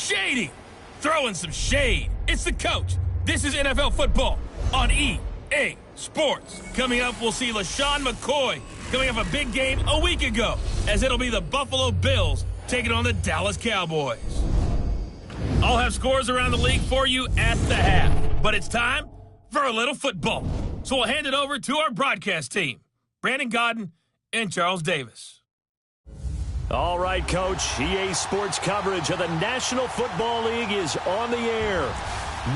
Shady! Throwing some shade. It's the coach. This is NFL football on EA Sports. Coming up, we'll see LaShawn McCoy coming off a big game a week ago, as it'll be the Buffalo Bills taking on the Dallas Cowboys. I'll have scores around the league for you at the half, but it's time for a little football. So we'll hand it over to our broadcast team, Brandon Godden and Charles Davis. All right, Coach. EA Sports coverage of the National Football League is on the air.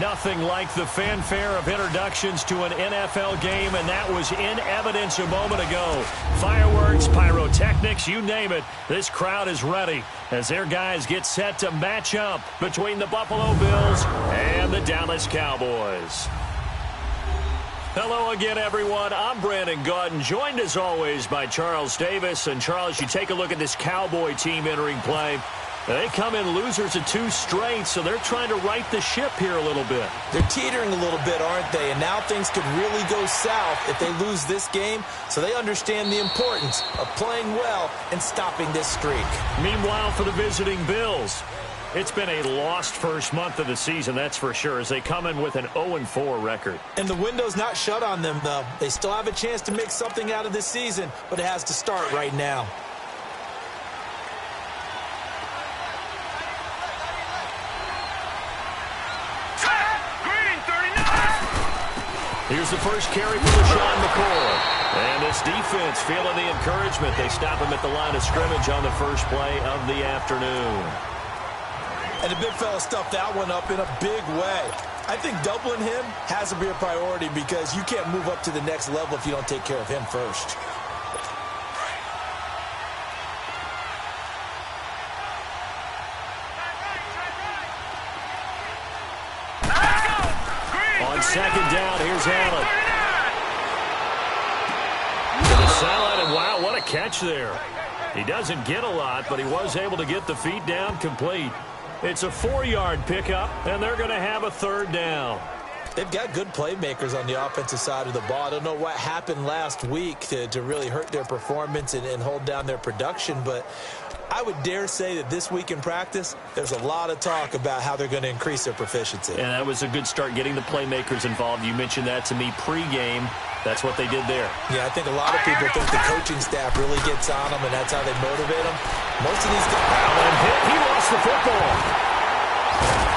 Nothing like the fanfare of introductions to an NFL game, and that was in evidence a moment ago. Fireworks, pyrotechnics, you name it. This crowd is ready as their guys get set to match up between the Buffalo Bills and the Dallas Cowboys. Hello again, everyone. I'm Brandon Godden, joined as always by Charles Davis. And Charles, you take a look at this Cowboy team entering play. They come in losers of 2 straight, so they're trying to right the ship here a little bit. They're teetering a little bit, aren't they? And now things could really go south if they lose this game, so they understand the importance of playing well and stopping this streak. Meanwhile, for the visiting Bills, it's been a lost first month of the season, that's for sure, as they come in with an 0-4 record. And the window's not shut on them, though. They still have a chance to make something out of this season, but it has to start right now. Here's the first carry for LaShawn McCoy. And this defense feeling the encouragement. They stop him at the line of scrimmage on the first play of the afternoon. And the big fella stuffed that one up in a big way. I think doubling him has to be a priority because you can't move up to the next level if you don't take care of him first. On second down, here's Allen. To the sideline, and wow, what a catch there. He doesn't get a lot, but he was able to get the feet down complete. It's a 4-yard pickup, and they're going to have a third down. They've got good playmakers on the offensive side of the ball. I don't know what happened last week to really hurt their performance and hold down their production, but I would dare say that this week in practice, there's a lot of talk about how they're going to increase their proficiency. And that was a good start, getting the playmakers involved. You mentioned that to me pregame. That's what they did there. Yeah, I think a lot of people think the coaching staff really gets on them, and that's how they motivate them. Most of these guys... Allen hit. He lost the football.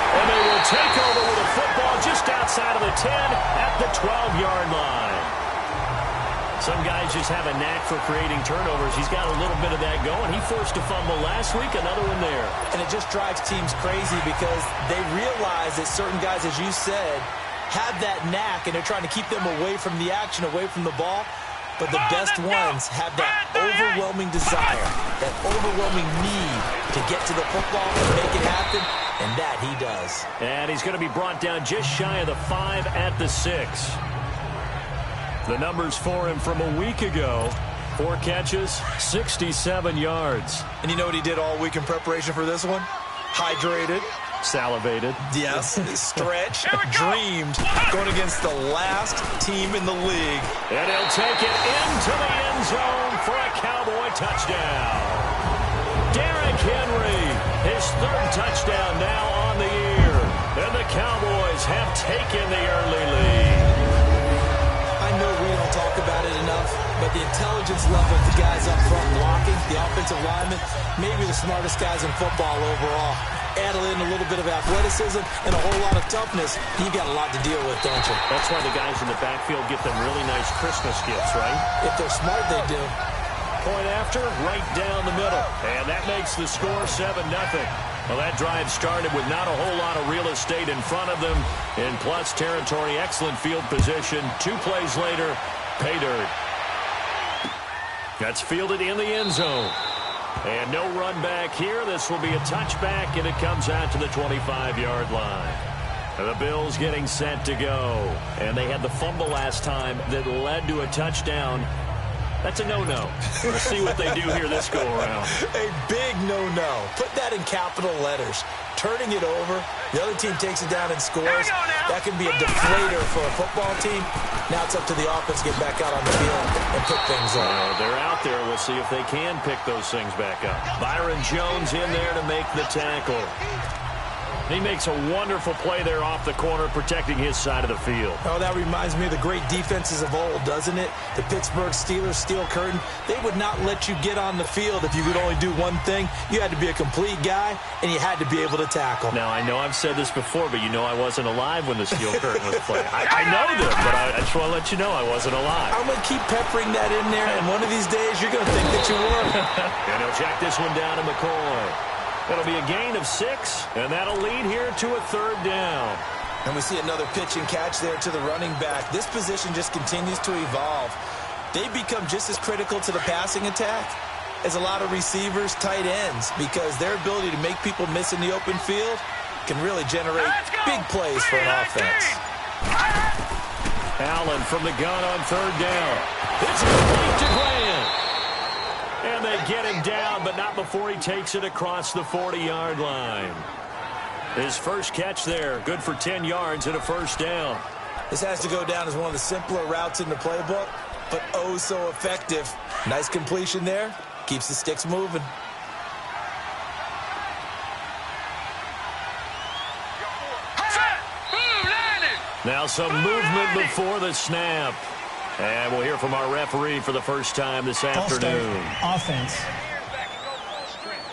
And they will take over with a football just outside of the 10 at the 12-yard line. Some guys just have a knack for creating turnovers. He's got a little bit of that going. He forced a fumble last week, another one there. And it just drives teams crazy because they realize that certain guys, as you said, have that knack, and they're trying to keep them away from the action, away from the ball. But the best ones have that overwhelming desire, that overwhelming need to get to the football and make it happen, and that he does. And he's going to be brought down just shy of the 5 at the 6. The numbers for him from a week ago: 4 catches, 67 yards. And you know what he did all week in preparation for this one? Hydrated. Salivated. Yes, stretched, dreamed, going against the last team in the league. And he'll take it into the end zone for a Cowboy touchdown. Derrick Henry, his 3rd touchdown now on the year. And the Cowboys have taken the early lead. I know we don't talk about it enough, but the intelligence level of the guys up front blocking, the offensive linemen, maybe the smartest guys in football overall. Add in a little bit of athleticism and a whole lot of toughness, you got a lot to deal with, don't you? That's why the guys in the backfield get them really nice Christmas gifts, right? If they're smart, they do. Point after, right down the middle. And that makes the score 7-0. Well, that drive started with not a whole lot of real estate in front of them. In plus territory, excellent field position. 2 plays later, pay dirt. That's fielded in the end zone. And no run back here. This will be a touchback, and it comes out to the 25-yard line. The Bills getting set to go. And they had the fumble last time that led to a touchdown. That's a no-no. We'll see what they do here this go-around. A big no-no. Put that in capital letters. Turning it over, the other team takes it down and scores. That can be a deflator for a football team. Now it's up to the offense to get back out on the field and pick things up. They're out there. We'll see if they can pick those things back up. Byron Jones in there to make the tackle. He makes a wonderful play there off the corner, protecting his side of the field. Oh, that reminds me of the great defenses of old, doesn't it? The Pittsburgh Steelers, Steel Curtain, they would not let you get on the field if you could only do one thing. You had to be a complete guy, and you had to be able to tackle. Now, I know I've said this before, but you know I wasn't alive when the Steel Curtain was playing. I know this, but I just want to let you know I wasn't alive. I'm going to keep peppering that in there, and one of these days you're going to think that you were. And he'll check this one down to McCoy. It'll be a gain of 6, and that'll lead here to a 3rd down. And we see another pitch and catch there to the running back. This position just continues to evolve. They become just as critical to the passing attack as a lot of receivers, tight ends, because their ability to make people miss in the open field can really generate big plays for an offense. Allen from the gun on 3rd down. It's complete to Grant. And they get him down, but not before he takes it across the 40-yard line. His first catch there, good for 10 yards and a 1st down. This has to go down as one of the simpler routes in the playbook, but oh so effective. Nice completion there. Keeps the sticks moving. Now some movement before the snap. And we'll hear from our referee for the first time this afternoon. Offense.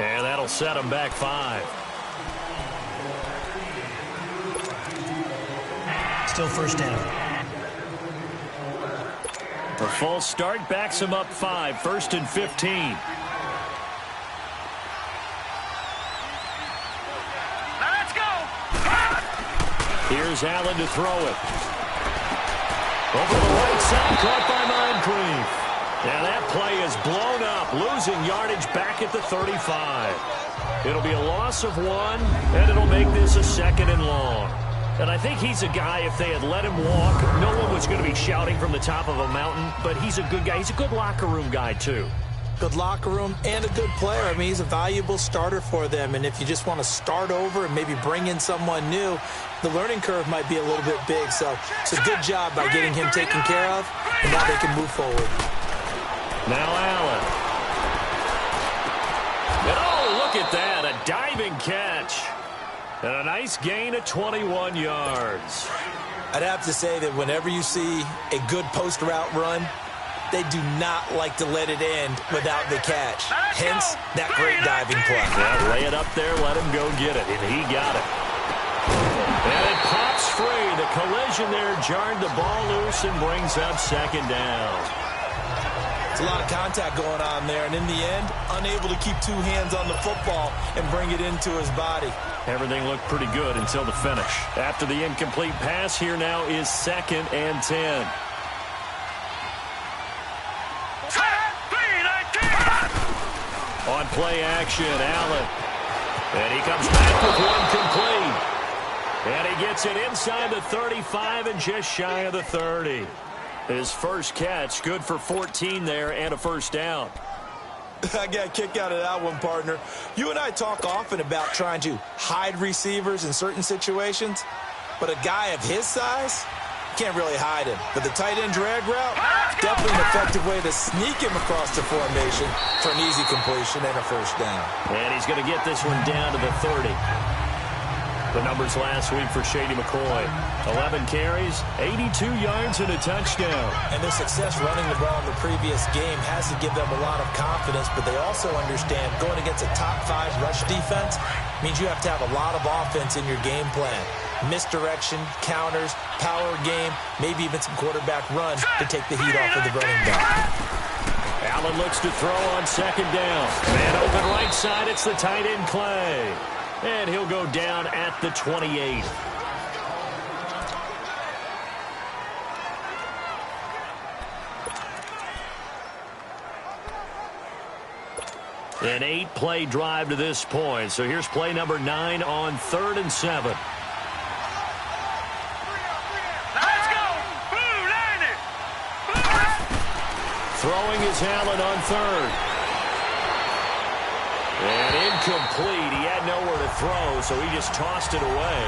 And that'll set him back 5. Still 1st down. A false start backs him up 5, 1st and 15. Let's go. Here's Allen to throw it. Over the right side, caught by Moncrief. Now that play is blown up, losing yardage back at the 35. It'll be a loss of 1, and it'll make this a 2nd and long. And I think he's a guy, if they had let him walk, no one was going to be shouting from the top of a mountain, but he's a good guy. He's a good locker room guy, too. Good locker room and a good player. I mean, he's a valuable starter for them. And if you just want to start over and maybe bring in someone new, the learning curve might be a little bit big. So it's a good job by getting him taken care of, and now they can move forward. Now Allen. And oh, look at that, a diving catch. And a nice gain of 21 yards. I'd have to say that whenever you see a good post route run, they do not like to let it end without the catch. Hence, that great diving play. Yeah, lay it up there, let him go get it, and he got it. And it pops free. The collision there jarred the ball loose and brings up 2nd down. There's a lot of contact going on there, and in the end, unable to keep 2 hands on the football and bring it into his body. Everything looked pretty good until the finish. After the incomplete pass, here now is 2nd and 10. On play action, Allen. And he comes back with 1 complete. And he gets it inside the 35 and just shy of the 30. His first catch, good for 14 there and a 1st down. I got a kick out of that one, partner. You and I talk often about trying to hide receivers in certain situations, but a guy of his size can't really hide him. But the tight end drag route, definitely an effective way to sneak him across the formation for an easy completion and a 1st down. And he's going to get this one down to the 30. The numbers last week for Shady McCoy. 11 carries, 82 yards, and a touchdown. And their success running the ball in the previous game has to give them a lot of confidence, but they also understand going against a top 5 rush defense means you have to have a lot of offense in your game plan. Misdirection, counters, power game, maybe even some quarterback run to take the heat off of the running back. Allen looks to throw on 2nd down. Man open right side, it's the tight end Clay. And he'll go down at the 28. An 8-play drive to this point. So here's play number 9 on 3rd and 7. Let's go. Throwing is Allen on 3rd. And incomplete. He had nowhere to throw, so he just tossed it away.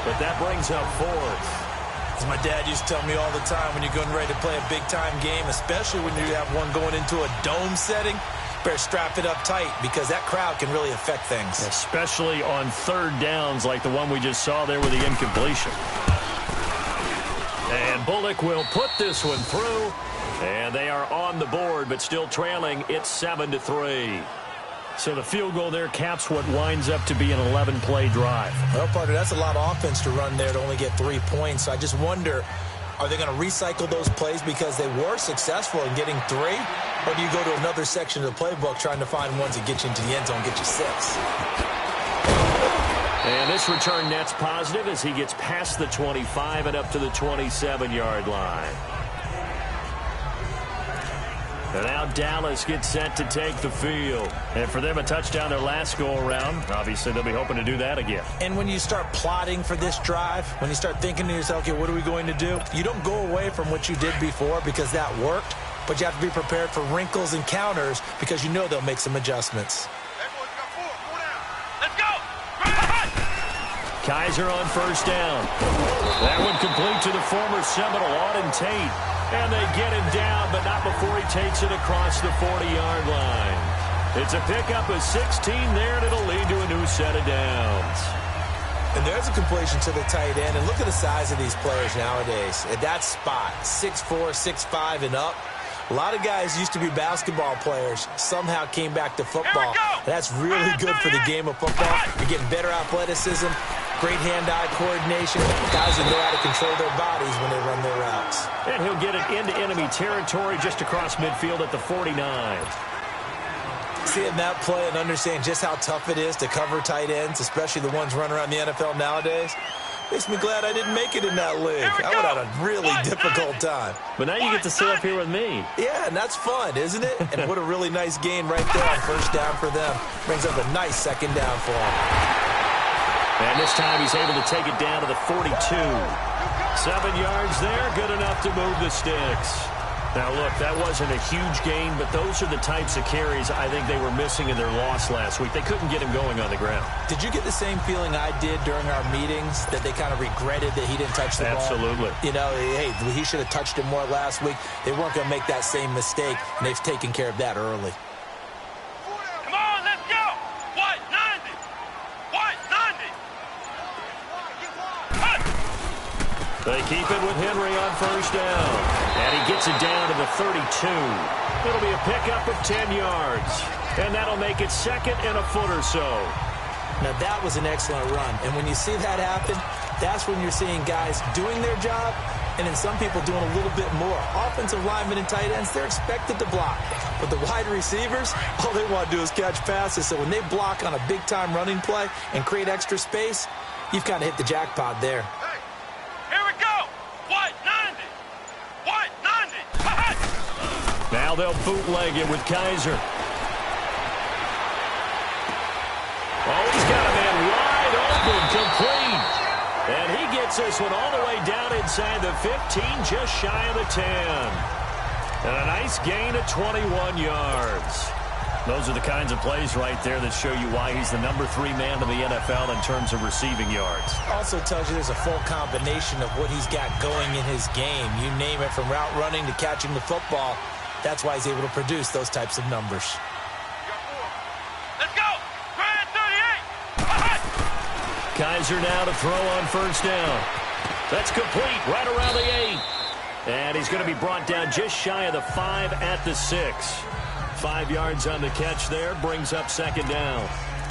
But that brings up 4th. As my dad used to tell me all the time, when you're getting ready to play a big-time game, especially when you have one going into a dome setting, better strap it up tight because that crowd can really affect things. Especially on third downs like the one we just saw there with the incompletion. And Bullock will put this one through. And they are on the board, but still trailing. It's 7-3. So the field goal there caps what winds up to be an 11-play drive. Well, partner, that's a lot of offense to run there to only get 3 points. So I just wonder, are they going to recycle those plays because they were successful in getting 3? Or do you go to another section of the playbook trying to find ones that get you into the end zone, get you 6? And this return net's positive as he gets past the 25 and up to the 27-yard line. And now Dallas gets set to take the field. And for them, a touchdown their last go-around. Obviously, they'll be hoping to do that again. And when you start plotting for this drive, when you start thinking to yourself, okay, what are we going to do? You don't go away from what you did before because that worked, but you have to be prepared for wrinkles and counters because you know they'll make some adjustments. Let's go! Kaiser on first down. That one complete to the former Seminole, Auden Tate. And they get him down, but not before he takes it across the 40-yard line. It's a pickup of 16 there, and it'll lead to a new set of downs. And there's a completion to the tight end. And look at the size of these players nowadays. At that spot, 6'4", 6'5", and up. A lot of guys used to be basketball players, somehow came back to football. That's really good for the game of football. You're getting better athleticism, great hand-eye coordination. Guys who know how to control their bodies when they run their routes. And he'll get it into enemy territory just across midfield at the 49. Seeing that play and understand just how tough it is to cover tight ends, especially the ones running around the NFL nowadays, makes me glad I didn't make it in that league. I would have had a really difficult time. But now you get to sit up here with me. Yeah, and that's fun, isn't it? And what a really nice gain right there on first down for them. Brings up a nice second down for them. And this time he's able to take it down to the 42. 7 yards there, good enough to move the sticks. Now, look, that wasn't a huge gain, but those are the types of carries I think they were missing in their loss last week. They couldn't get him going on the ground. Did you get the same feeling I did during our meetings, that they kind of regretted that he didn't touch the ball? Absolutely. You know, hey, he should have touched it more last week. They weren't going to make that same mistake, and they've taken care of that early. Come on, let's go! What? 90! What? 90! They keep it with Henry on first down. And he gets it down to the 32. It'll be a pickup of 10 yards. And that'll make it second and a foot or so. Now, that was an excellent run. And when you see that happen, that's when you're seeing guys doing their job and then some people doing a little bit more. Offensive linemen and tight ends, they're expected to block. But the wide receivers, all they want to do is catch passes. So when they block on a big-time running play and create extra space, you've kind of hit the jackpot there. Here we go! What? 90! What? 90! Now they'll bootleg it with Kaiser. Oh, he's got a man wide open, complete. And he gets this one all the way down inside the 15, just shy of the 10. And a nice gain of 21 yards. Those are the kinds of plays right there that show you why he's the number 3 man in the NFL in terms of receiving yards. Also tells you there's a full combination of what he's got going in his game. You name it, from route running to catching the football. That's why he's able to produce those types of numbers. Let's go! Grand 38! Kaiser now to throw on first down. That's complete right around the 8. And he's going to be brought down just shy of the 5 at the 6. 5 yards on the catch there, brings up second down.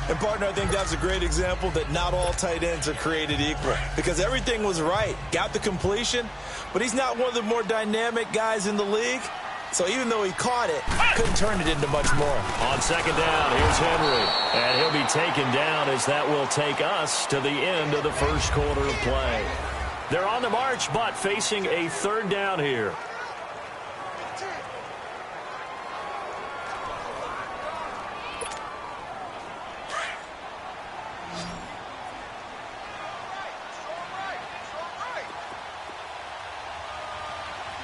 And, partner, I think that's a great example that not all tight ends are created equal. Because everything was right. Got the completion, but he's not one of the more dynamic guys in the league. So even though he caught it, couldn't turn it into much more. On second down, here's Henry. And he'll be taken down as that will take us to the end of the first quarter of play. They're on the march, but facing a third down here.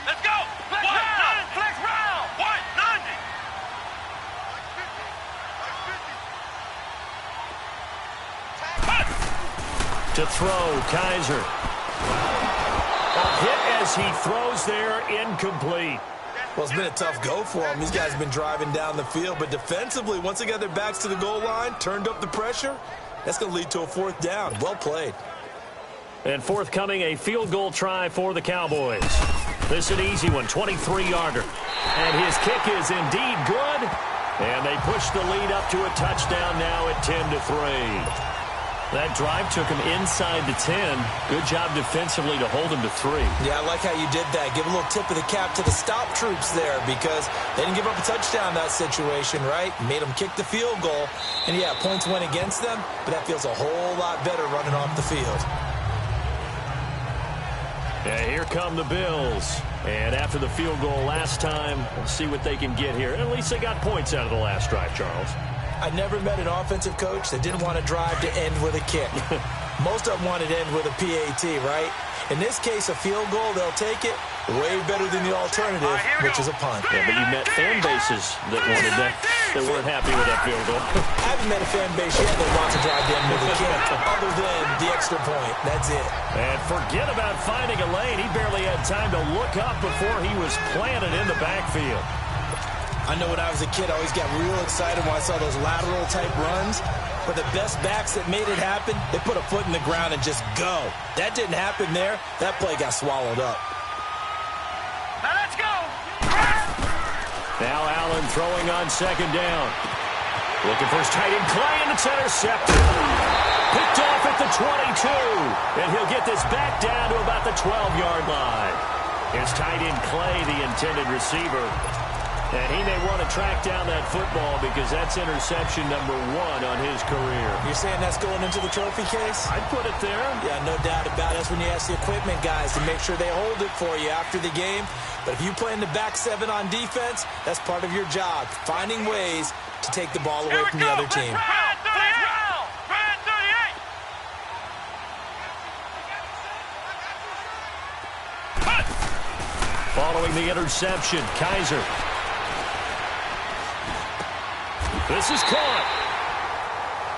Let's go! Flex round! Flex round! What? 90! To throw, Kaiser. A hit as he throws there, incomplete. Well, it's been a tough go for them. These guys have been driving down the field, but defensively, once they got their backs to the goal line, turned up the pressure, that's going to lead to a 4th down. Well played. And forthcoming, a field goal try for the Cowboys. This is an easy one, 23-yarder. And his kick is indeed good. And they push the lead up to a touchdown now at 10-3. That drive took him inside the 10. Good job defensively to hold him to 3. Yeah, I like how you did that. Give a little tip of the cap to the stop troops there because they didn't give up a touchdown in that situation, right? Made them kick the field goal. And, yeah, points went against them, but that feels a whole lot better running off the field. Yeah, here come the Bills. And after the field goal last time, we'll see what they can get here. At least they got points out of the last drive, Charles. I never met an offensive coach that didn't want to drive to end with a kick. Most of them wanted to end with a PAT, right? In this case, a field goal, they'll take it. Way better than the alternative, which is a punt. Yeah, but you met fan bases that wanted that, that weren't happy with that field goal. I haven't met a fan base yet that wants to drive to end with a kick, other than the extra point. That's it. And forget about finding a lane. He barely had time to look up before he was planted in the backfield. I know when I was a kid, I always got real excited when I saw those lateral-type runs. But the best backs that made it happen, they put a foot in the ground and just go. That didn't happen there. That play got swallowed up. Now let's go. Now Allen throwing on 2nd down. Looking for his tight end Clay, and it's intercepted. Picked off at the 22. And he'll get this back down to about the 12-yard line. His tight end Clay, the intended receiver. And he may want to track down that football because that's interception number 1 on his career. You're saying that's going into the trophy case? I'd put it there. Yeah, no doubt about it. That's when you ask the equipment guys to make sure they hold it for you after the game. But if you play in the back 7 on defense, that's part of your job, finding ways to take the ball away from the other team. Following the interception, Kaiser. This is caught.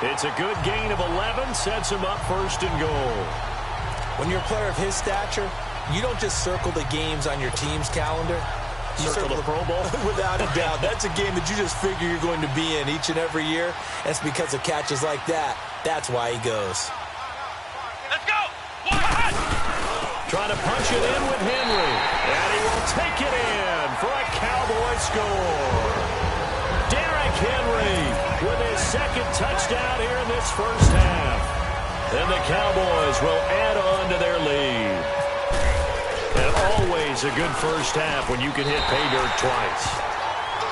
It's a good gain of 11, sets him up 1st and goal. When you're a player of his stature, you don't just circle the games on your team's calendar. You circle the Pro Bowl? Without a doubt. That's a game that you just figure you're going to be in each and every year. That's because of catches like that. That's why he goes. Let's go. Trying to punch it in with Henry. And he will take it in for a Cowboy score. Derrick Henry with his 2nd touchdown here in this 1st half. And the Cowboys will add on to their lead. And always a good 1st half when you can hit pay dirt twice.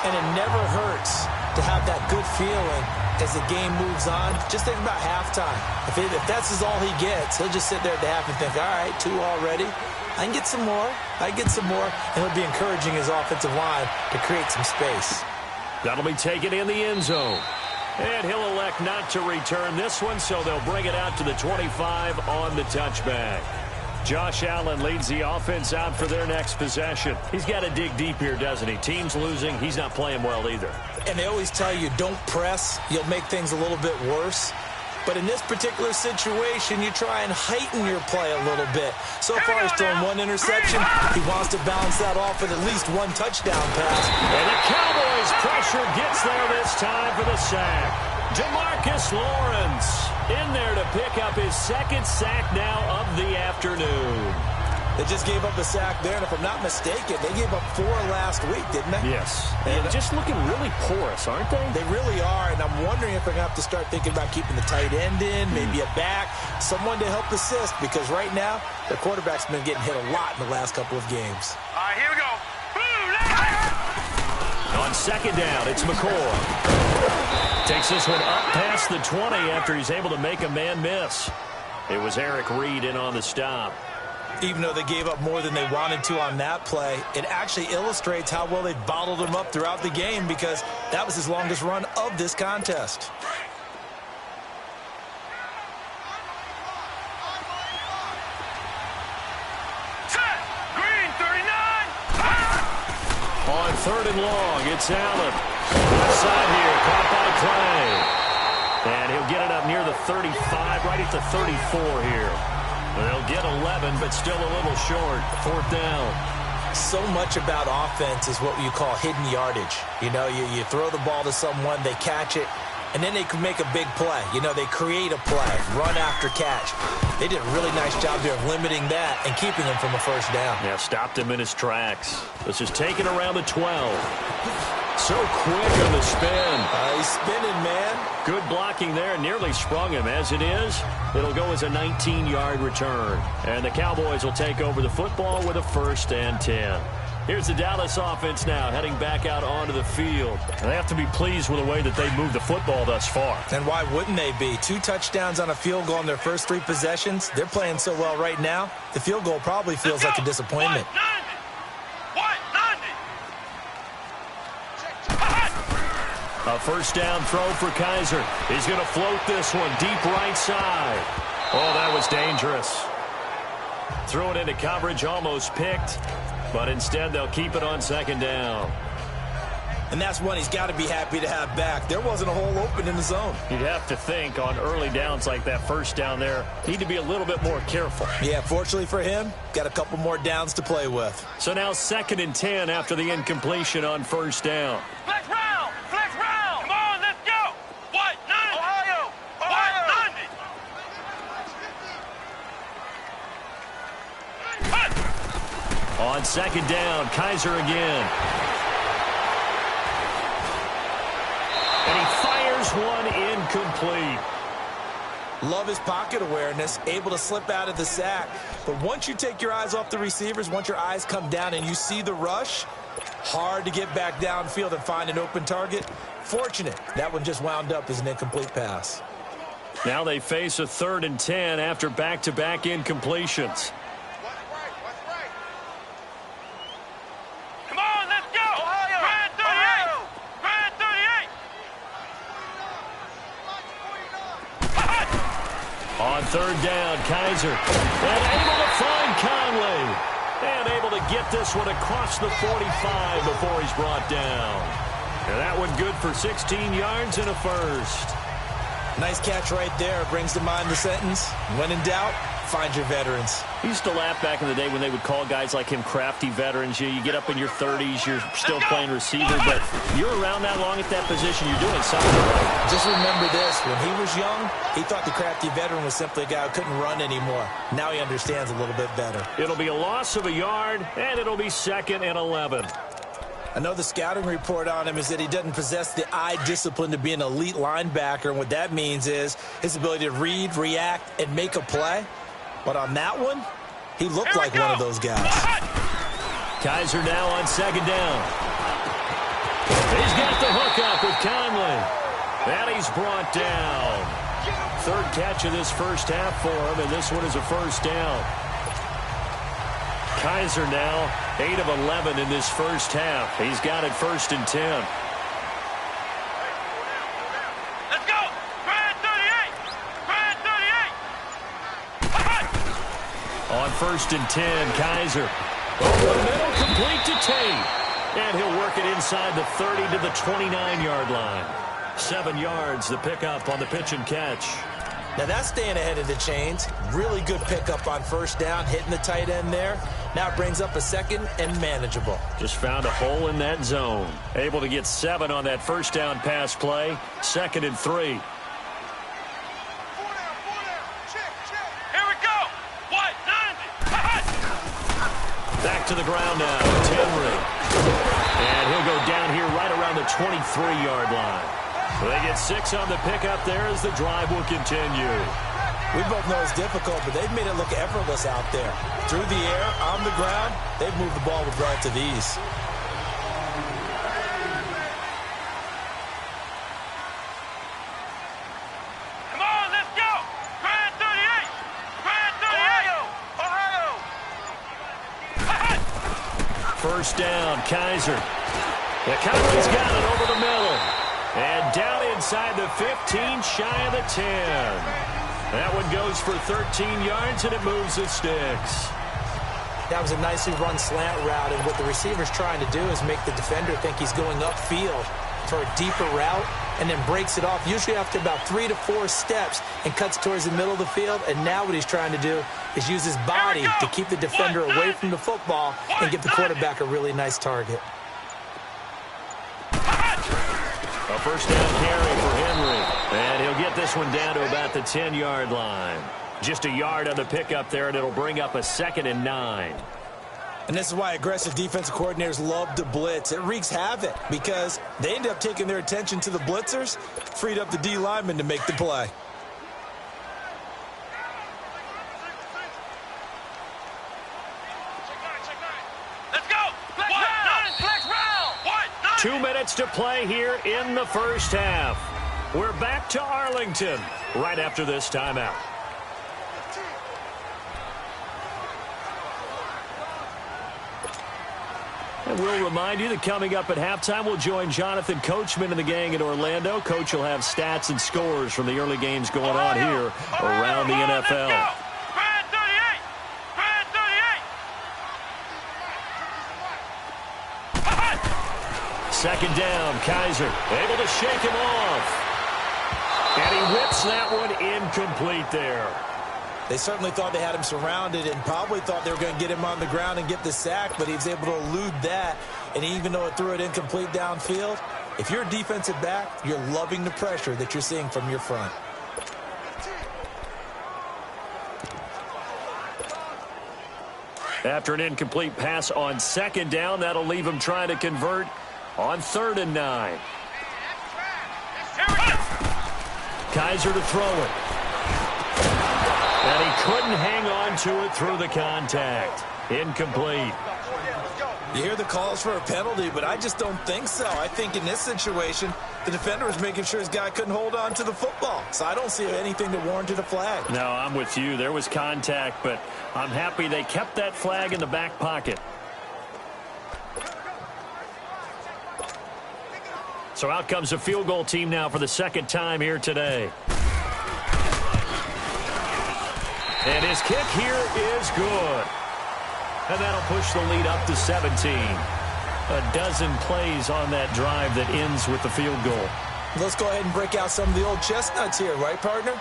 And it never hurts to have that good feeling as the game moves on. Just think about halftime. If that's all he gets, he'll just sit there at the half and think, all right, 2 already. I can get some more. I can get some more. And he'll be encouraging his offensive line to create some space. That'll be taken in the end zone. And he'll elect not to return this one, so they'll bring it out to the 25 on the touchback. Josh Allen leads the offense out for their next possession. He's got to dig deep here, doesn't he? Team's losing. He's not playing well either. And they always tell you, don't press. You'll make things a little bit worse. But in this particular situation, you try and heighten your play a little bit. So far, he's thrown 1 interception. He wants to bounce that off with at least 1 touchdown pass. And the Cowboys' pressure gets there this time for the sack. Demarcus Lawrence in there to pick up his 2nd sack now of the afternoon. They just gave up a sack there, and if I'm not mistaken, they gave up 4 last week, didn't they? Yes. And just looking really porous, aren't they? They really are, and I'm wondering if they're going to have to start thinking about keeping the tight end in, maybe a back, someone to help assist, because right now, their quarterback's been getting hit a lot in the last couple of games. All right, here we go. On 2nd down, it's McCoy. Takes this one up past the 20 after he's able to make a man miss. It was Eric Reed in on the stop. Even though they gave up more than they wanted to on that play, it actually illustrates how well they bottled him up throughout the game because that was his longest run of this contest. Set. Green 39. On 3rd and long, it's Allen. Outside here, caught by Clay. And he'll get it up near the 35, right at the 34 here. They'll get 11, but still a little short. 4th down. So much about offense is what you call hidden yardage. You know, you throw the ball to someone, they catch it, and then they can make a big play. You know, they create a play, run after catch. They did a really nice job there of limiting that and keeping him from a first down. Yeah, stopped him in his tracks. This is taken around the 12. So quick on the spin. He's spinning, man. Good blocking there. Nearly sprung him. As it is, it'll go as a 19-yard return. And the Cowboys will take over the football with a 1st and 10. Here's the Dallas offense now, heading back out onto the field. And they have to be pleased with the way that they've moved the football thus far. And why wouldn't they be? 2 touchdowns on a field goal in their first 3 possessions. They're playing so well right now, the field goal probably feels like a disappointment. A first down throw for Kaiser. He's going to float this one deep right side. Oh, that was dangerous. Threw it into coverage, almost picked, but instead they'll keep it on 2nd down. And that's one he's got to be happy to have back. There wasn't a hole open in the zone. You'd have to think on early downs like that first down there, need to be a little bit more careful. Yeah, fortunately for him, got a couple more downs to play with. So now 2nd and 10 after the incompletion on first down. Flex round! Flex round! Come on, let's go! What? Ohio! Ohio! On 2nd down, Kaiser again. And he fires one incomplete. Love his pocket awareness, able to slip out of the sack. But once you take your eyes off the receivers, once your eyes come down and you see the rush, hard to get back downfield and find an open target. Fortunate, that one just wound up as an incomplete pass. Now they face a 3rd and 10 after back-to-back incompletions. Come on, let's go! Ohio! Grand 38! Grand 38! On 3rd down, Kaiser. And able to find Conley. And able to get this one across the 45 before he's brought down. And that one good for 16 yards and a first. Nice catch right there. Brings to mind the sentence, when in doubt, find your veterans. I used to laugh back in the day when they would call guys like him crafty veterans. You get up in your 30s, you're still playing receiver, but you're around that long at that position, you're doing something right. Just remember this, when he was young, he thought the crafty veteran was simply a guy who couldn't run anymore. Now he understands a little bit better. It'll be a loss of a yard, and it'll be 2nd and 11. I know the scouting report on him is that he doesn't possess the eye discipline to be an elite linebacker, and what that means is his ability to read, react, and make a play. But on that one, he looked like one of those guys. Kaiser now on 2nd down. He's got the hook up with Conley. And he's brought down. 3rd catch of this first half for him, and this one is a first down. Kaiser now 8 of 11 in this first half. He's got it 1st and 10. Let's go! Grand 38! Grand 38! On 1st and 10, Kaiser. Over the middle, complete to Tate. And he'll work it inside the 30 to the 29-yard line. 7 yards, the pickup on the pitch and catch. Now that's staying ahead of the chains. Really good pickup on first down, hitting the tight end there. Now it brings up a 2nd and manageable. Just found a hole in that zone. Able to get 7 on that first down pass play. 2nd and 3. Here we go! What? 90! Back to the ground now. It's Henry. And he'll go down here right around the 23-yard line. They get 6 on the pickup there as the drive will continue. We both know it's difficult, but they've made it look effortless out there. Through the air, on the ground, they've moved the ball with relative ease. Come on, let's go! Grand 38! Grand 38! Ohio! First down, Kaiser. The Cowboys got it over the middle. And down inside the 15, shy of the 10. That one goes for 13 yards, and it moves the sticks. That was a nicely run slant route, and what the receiver's trying to do is make the defender think he's going upfield for a deeper route. and then breaks it off, usually after about 3 to 4 steps, and cuts towards the middle of the field. And now what he's trying to do is use his body to keep the defender away from the football and give the quarterback a really nice target. A first down carry for Henry. And he'll get this one down to about the 10-yard line. Just a yard on the pickup there, and it'll bring up a 2nd and 9. And this is why aggressive defensive coordinators love to blitz. It wreaks havoc because they end up taking their attention to the blitzers, freed up the D lineman to make the play. Let's go! Flex round! 2 minutes to play here in the first half. We're back to Arlington right after this timeout. And we'll remind you that coming up at halftime, we'll join Jonathan Coachman and the gang in Orlando. Coach will have stats and scores from the early games going on here around the NFL. Brand 38! Brand 38! Second down, Kaiser able to shake him off. And he whips that one incomplete there. They certainly thought they had him surrounded and probably thought they were going to get him on the ground and get the sack, but he was able to elude that. And even though it threw it incomplete downfield, if you're a defensive back, you're loving the pressure that you're seeing from your front. After an incomplete pass on second down, that'll leave him trying to convert on 3rd and 9. Kaiser to throw it. And he couldn't hang on to it through the contact. Incomplete. You hear the calls for a penalty, but I just don't think so. I think in this situation, the defender was making sure his guy couldn't hold on to the football. So I don't see anything that warranted a flag. No, I'm with you. There was contact, but I'm happy they kept that flag in the back pocket. So out comes a field goal team now for the second time here today. And his kick here is good. And that'll push the lead up to 17. A dozen plays on that drive that ends with the field goal. Let's go ahead and break out some of the old chestnuts here, right, partner?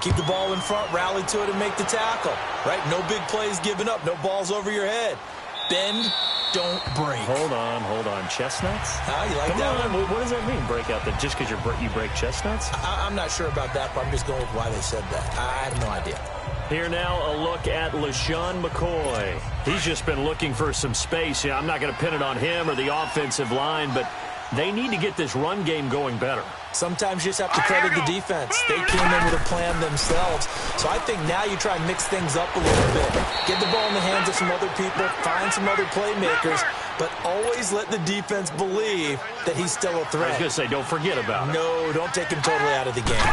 Keep the ball in front, rally to it, and make the tackle, right? No big plays given up, no balls over your head. Bend, don't break. Hold on. Chestnuts? You like that one? What does that mean, break out? That just because you break chestnuts? I'm not sure about that, but I'm just going with why they said that. I have no idea. Here now, a look at LeSean McCoy. He's just been looking for some space. I'm not going to pin it on him or the offensive line, but they need to get this run game going better. Sometimes you just have to credit the defense. They came in with a plan themselves. So I think now you try and mix things up a little bit. Get the ball in the hands of some other people, find some other playmakers, but always let the defense believe that he's still a threat. I was going to say, don't forget about it. No, don't take him totally out of the game.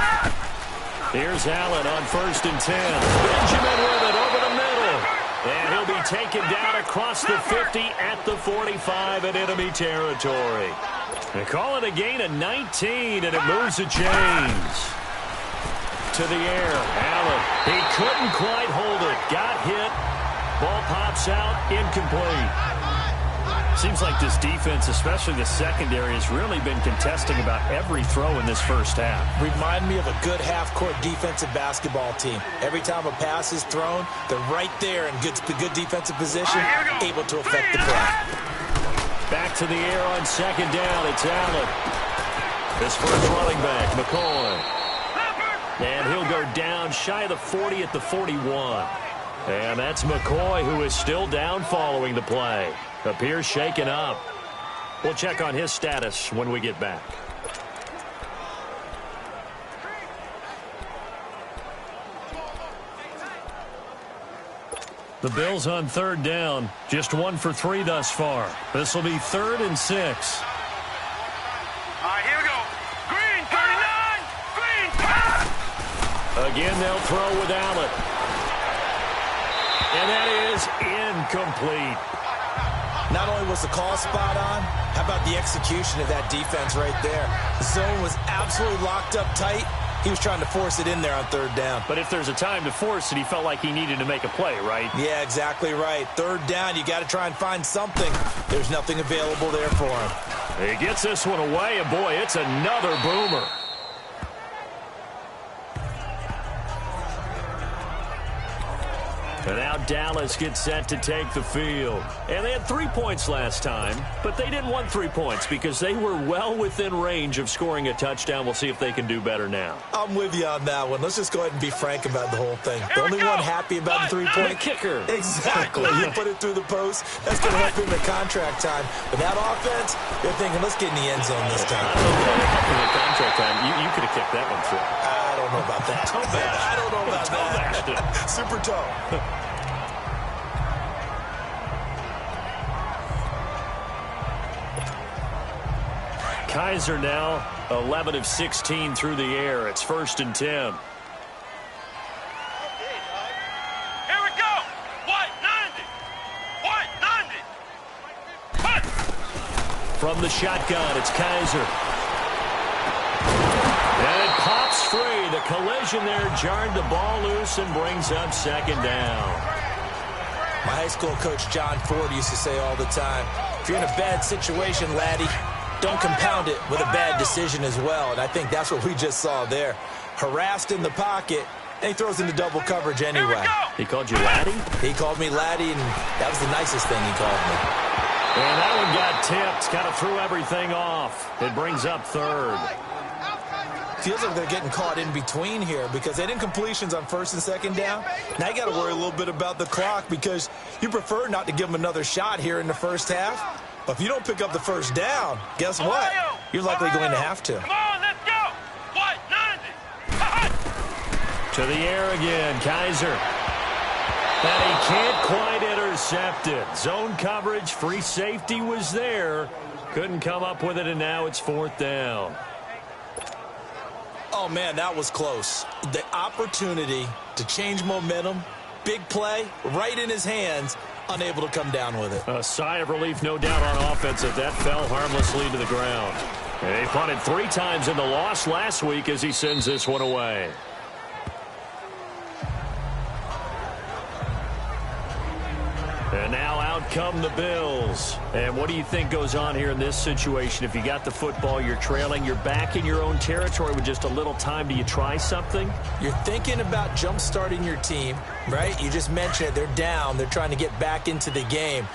Here's Allen on 1st and 10. Benjamin with it over the middle. And he'll be taken down across the 50 at the 45 in enemy territory. They call it a gain of 19, and it moves the chains. To the air, Allen. He couldn't quite hold it. Got hit. Ball pops out, incomplete. Seems like this defense, especially the secondary, has really been contesting about every throw in this first half. Remind me of a good half-court defensive basketball team. Every time a pass is thrown, they're right there in good defensive position, able to affect the play. Back to the air on second down. It's Allen. This first running back, McCoy. And he'll go down shy of the 40 at the 41. And that's McCoy, who is still down following the play. Appears shaken up. We'll check on his status when we get back. The Bills on 3rd down. Just 1 for 3 thus far. This will be 3rd and 6. All right, here we go. Green, 39. Green. Again, they'll throw with Allen. And that is incomplete. Not only was the call spot on, how about the execution of that defense right there? The zone was absolutely locked up tight. He was trying to force it in there on 3rd down. But if there's a time to force it, he felt like he needed to make a play, right? Yeah, exactly right. 3rd down, you got to try and find something. There's nothing available there for him. He gets this one away, and boy, it's another boomer. And now Dallas gets set to take the field. And they had 3 points last time, but they didn't want 3 points because they were well within range of scoring a touchdown. We'll see if they can do better now. I'm with you on that one. Let's just go ahead and be frank about the whole thing. The only one happy about the 3-point kicker. Exactly. You put it through the post. That's going to help him in contract time. But that offense, they're thinking, let's get in the end zone this time. I don't know about in contract time. You could have kicked that one through. I don't know about that. I don't know about that. Super tall. Kaiser now 11 of 16 through the air. It's 1st and 10. Here we go. White 90. White 90. Cut. From the shotgun, it's Kaiser. And it pops free. The collision there jarred the ball loose and brings up 2nd down. My high school coach John Ford used to say all the time, if you're in a bad situation, laddie, don't compound it with a bad decision as well. And I think that's what we just saw there. Harassed in the pocket, and he throws into double coverage anyway. He called you laddie? He called me laddie, and that was the nicest thing he called me. And that one got tipped. Kind of threw everything off. It brings up 3rd. Feels like they're getting caught in between here because they didn't completions on 1st and 2nd down. Now you got to worry a little bit about the clock because you prefer not to give them another shot here in the first half. But if you don't pick up the 1st down, guess what? You're likely going to have to. Come on, let's go. White 90. To the air again, Kaiser. And he can't quite intercept it. Zone coverage, free safety was there. Couldn't come up with it, and now it's 4th down. Oh, man, that was close. The opportunity to change momentum, big play, right in his hands, unable to come down with it. A sigh of relief, no doubt, on offense as that fell harmlessly to the ground. And he punted 3 times in the loss last week as he sends this one away. And now out come the Bills. And what do you think goes on here in this situation? If you got the football, you're trailing, you're back in your own territory with just a little time. Do you try something? You're thinking about jump-starting your team, right? You just mentioned it. They're down. They're trying to get back into the game.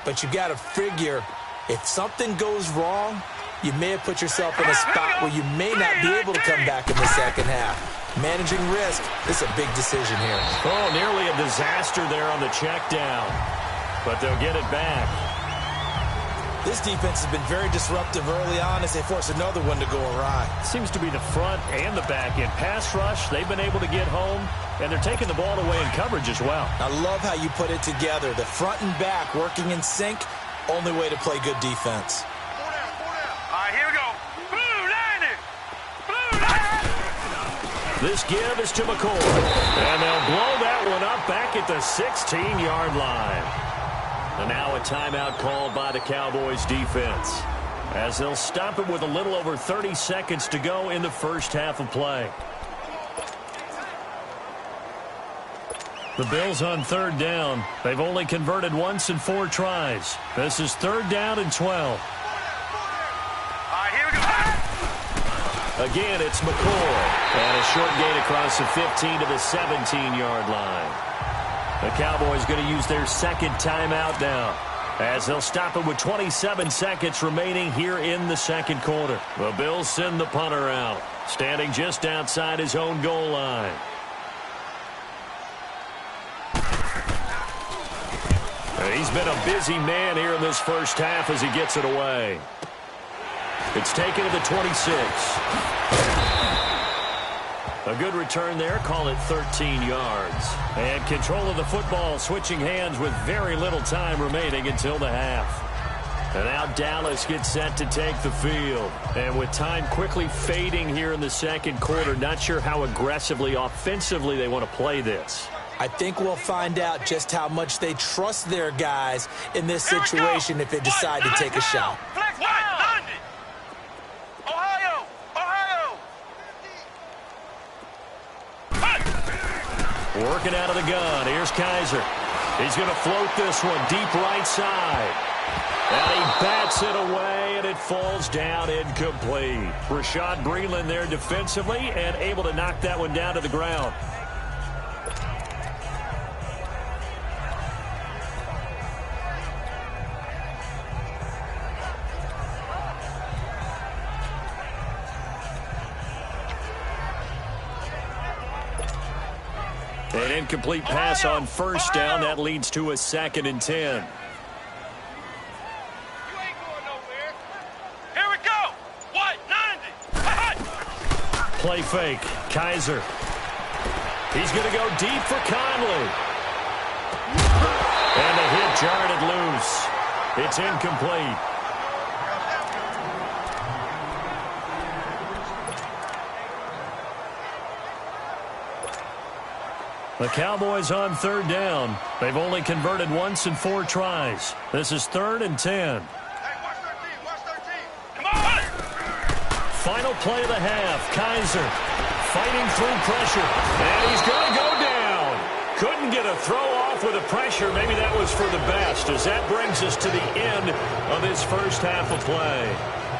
But you got to figure if something goes wrong, you may have put yourself in a spot where you may not be able to come back in the second half. Managing risk, this is a big decision here. Oh, nearly a disaster there on the check down. But they'll get it back. This defense has been very disruptive early on as they force another one to go awry. Seems to be the front and the back end. Pass rush, they've been able to get home, and they're taking the ball away in coverage as well. I love how you put it together. The front and back working in sync, only way to play good defense. All right, here we go. Blue 90. Blue 90. This give is to McCoy. And they'll blow that one up back at the 16-yard line. And now a timeout called by the Cowboys defense as they'll stop it with a little over 30 seconds to go in the first half of play. The Bills on 3rd down. They've only converted once in 4 tries. This is 3rd down and 12. All right, here we go. Again, it's McCoy. And a short gain across the 15 to the 17-yard line. The Cowboys going to use their 2nd timeout now as they'll stop it with 27 seconds remaining here in the 2nd quarter. The Bills send the punter out, standing just outside his own goal line. He's been a busy man here in this first half as he gets it away. It's taken to the 26. A good return there, call it 13 yards. And control of the football switching hands with very little time remaining until the half. And now Dallas gets set to take the field. And with time quickly fading here in the 2nd quarter, not sure how aggressively, offensively they want to play this. I think we'll find out just how much they trust their guys in this situation if they decide to take a shot. Flex White 90. Ohio. Working out of the gun. Here's Kaiser. He's going to float this one deep right side. And he bats it away, and it falls down incomplete. Rashad Breeland there defensively and able to knock that one down to the ground. An incomplete pass on first down. That leads to a 2nd and 10. Play fake. Kaiser. He's going to go deep for Conley. And the hit jarred it loose. It's incomplete. The Cowboys on 3rd down. They've only converted once in 4 tries. This is 3rd and 10. Final play of the half. Kaiser fighting through pressure. And he's going to go down. Couldn't get a throw off with the pressure. Maybe that was for the best, as that brings us to the end of this first half of play.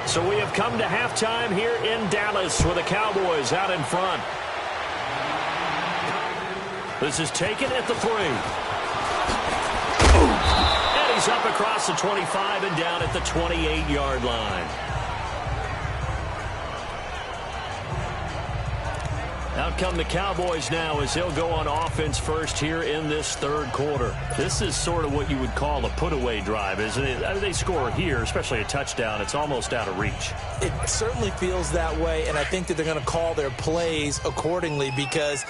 So we have come to halftime here in Dallas with the Cowboys out in front. This is taken at the 3. And he's up across the 25 and down at the 28-yard line. Out come the Cowboys now as they'll go on offense first here in this 3rd quarter. This is sort of what you would call a put-away drive, isn't it? I mean, they score here, especially a touchdown. It's almost out of reach. It certainly feels that way, and I think that they're going to call their plays accordingly, because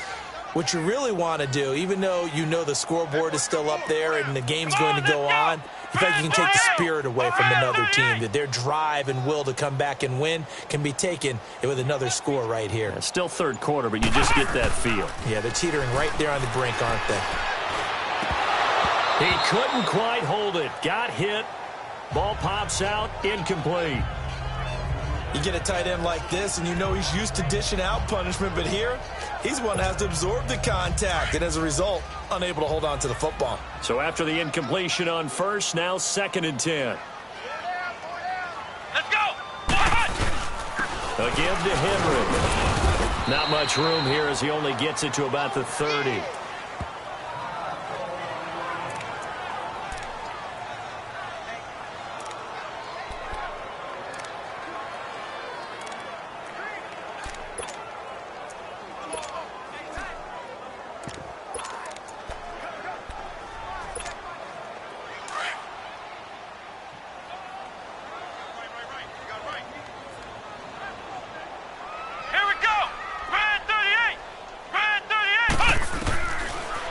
what you really want to do, even though you know the scoreboard is still up there and the game's going to go on, you think you can take the spirit away from another team, that their drive and will to come back and win can be taken with another score right here. Yeah, still 3rd quarter, but you just get that feel. Yeah, they're teetering right there on the brink, aren't they? He couldn't quite hold it. Got hit. Ball pops out. Incomplete. You get a tight end like this, and you know he's used to dishing out punishment, but here, he's one that has to absorb the contact, and as a result, unable to hold on to the football. So after the incompletion on first, now 2nd and 10. Let's go! Again to Henry. Not much room here as he only gets it to about the 30.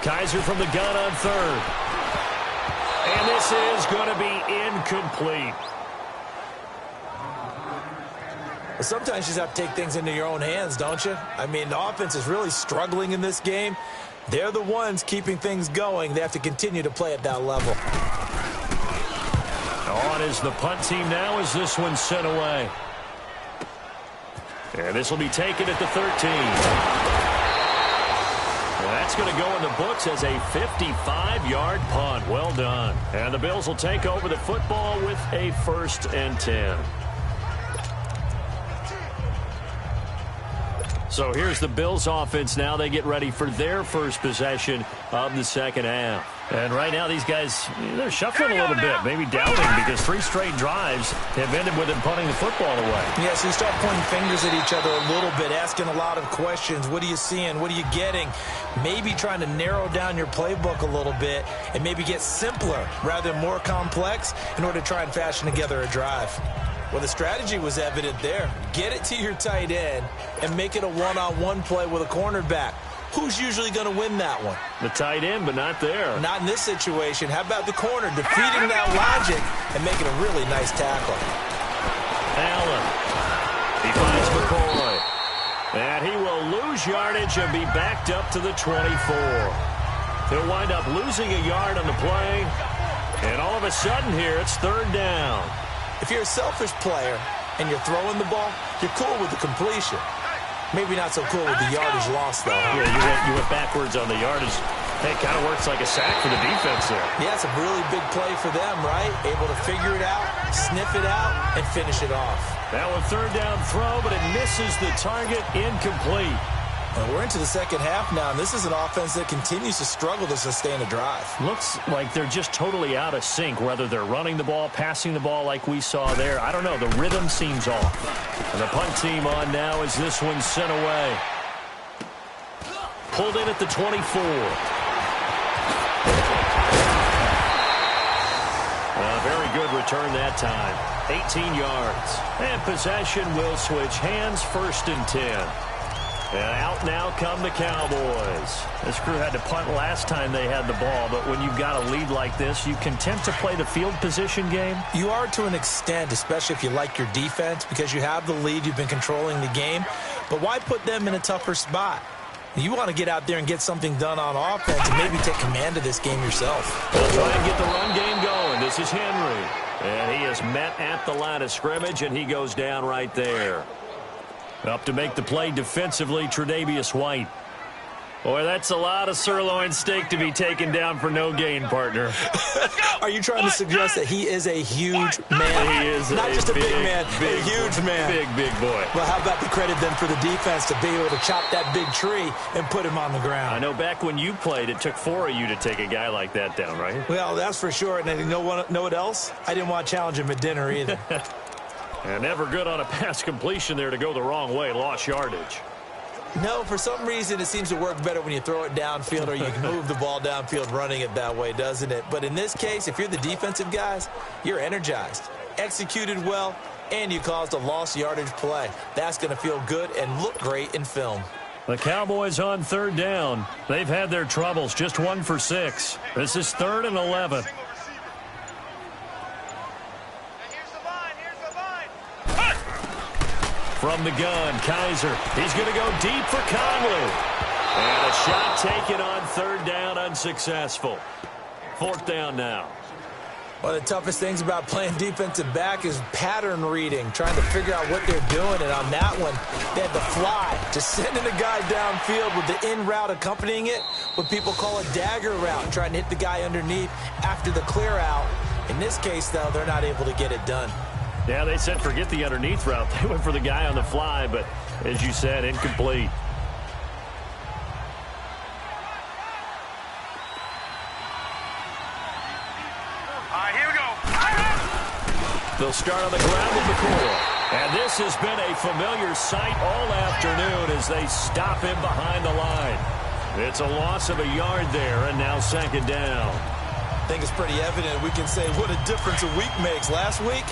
Kaiser from the gun on 3rd. And this is going to be incomplete. Well, sometimes you just have to take things into your own hands, don't you? I mean, the offense is really struggling in this game. They're the ones keeping things going. They have to continue to play at that level. On is the punt team now as this one's sent away. And this will be taken at the 13. That's going to go in the books as a 55-yard punt. Well done. And the Bills will take over the football with a 1st and 10. So here's the Bills offense now. They get ready for their first possession of the 2nd half. And right now these guys, they're shuffling a little bit, maybe doubting, because 3 straight drives have ended with them punting the football away. Yeah, so you start pointing fingers at each other a little bit, asking a lot of questions. What are you seeing? What are you getting? Maybe trying to narrow down your playbook a little bit and maybe get simpler rather than more complex in order to try and fashion together a drive. Well, the strategy was evident there. Get it to your tight end and make it a one-on-one play with a cornerback. Who's usually going to win that one? The tight end, but not there. Not in this situation. How about the corner defeating that logic and making a really nice tackle? Allen. He finds McCoy. And he will lose yardage and be backed up to the 24. He'll wind up losing a yard on the play. And all of a sudden here, it's 3rd down. If you're a selfish player and you're throwing the ball, you're cool with the completion. Maybe not so cool with the yardage loss, though. Yeah, you went backwards on the yardage. It kind of works like a sack for the defense there. Yeah, it's a really big play for them, right? Able to figure it out, sniff it out, and finish it off. Now a third down throw, but it misses the target, incomplete. Well, we're into the second half now, and this is an offense that continues to struggle to sustain a drive. Looks like they're just totally out of sync, whether they're running the ball, passing the ball like we saw there. I don't know. The rhythm seems off. And the punt team on now as this one's sent away. Pulled in at the 24. Very good return that time. 18 yards. And possession will switch hands, 1st and 10. And out now come the Cowboys. This crew had to punt last time they had the ball, but when you've got a lead like this, you content to play the field position game? You are to an extent, especially if you like your defense, because you have the lead, you've been controlling the game. But why put them in a tougher spot? You want to get out there and get something done on offense and maybe take command of this game yourself. They'll try and get the run game going. This is Henry. And he is met at the line of scrimmage, and he goes down right there. Up to make the play defensively, Tre'Davious White. Boy, that's a lot of sirloin steak to be taken down for no gain, partner. Are you trying to suggest that he is a huge man? He is not just a big man, a huge man. Big boy. Well, how about the credit then for the defense to be able to chop that big tree and put him on the ground? I know back when you played, it took 4 of you to take a guy like that down, right? Well, that's for sure. And you know what else? I didn't want to challenge him at dinner either. And never good on a pass completion there to go the wrong way. Lost yardage. No, for some reason it seems to work better when you throw it downfield or you can move the ball downfield running it that way, doesn't it? But in this case, if you're the defensive guys, you're energized, executed well, and you caused a lost yardage play. That's going to feel good and look great in film. The Cowboys on 3rd down. They've had their troubles, just 1 for 6. This is 3rd and 11. From the gun, Kaiser. He's going to go deep for Conley. And a shot taken on 3rd down, unsuccessful. 4th down now. One of the toughest things about playing defensive back is pattern reading, trying to figure out what they're doing. And on that one, they had the fly, just sending a guy downfield with the in route accompanying it, what people call a dagger route, trying to hit the guy underneath after the clear out. In this case, though, they're not able to get it done. Yeah, they said forget the underneath route. They went for the guy on the fly, but as you said, incomplete. All right, here we go. They'll start on the ground with McCoy. And this has been a familiar sight all afternoon as they stop him behind the line. It's a loss of a yard there, and now 2nd down. I think it's pretty evident. We can say what a difference a week makes. Last week,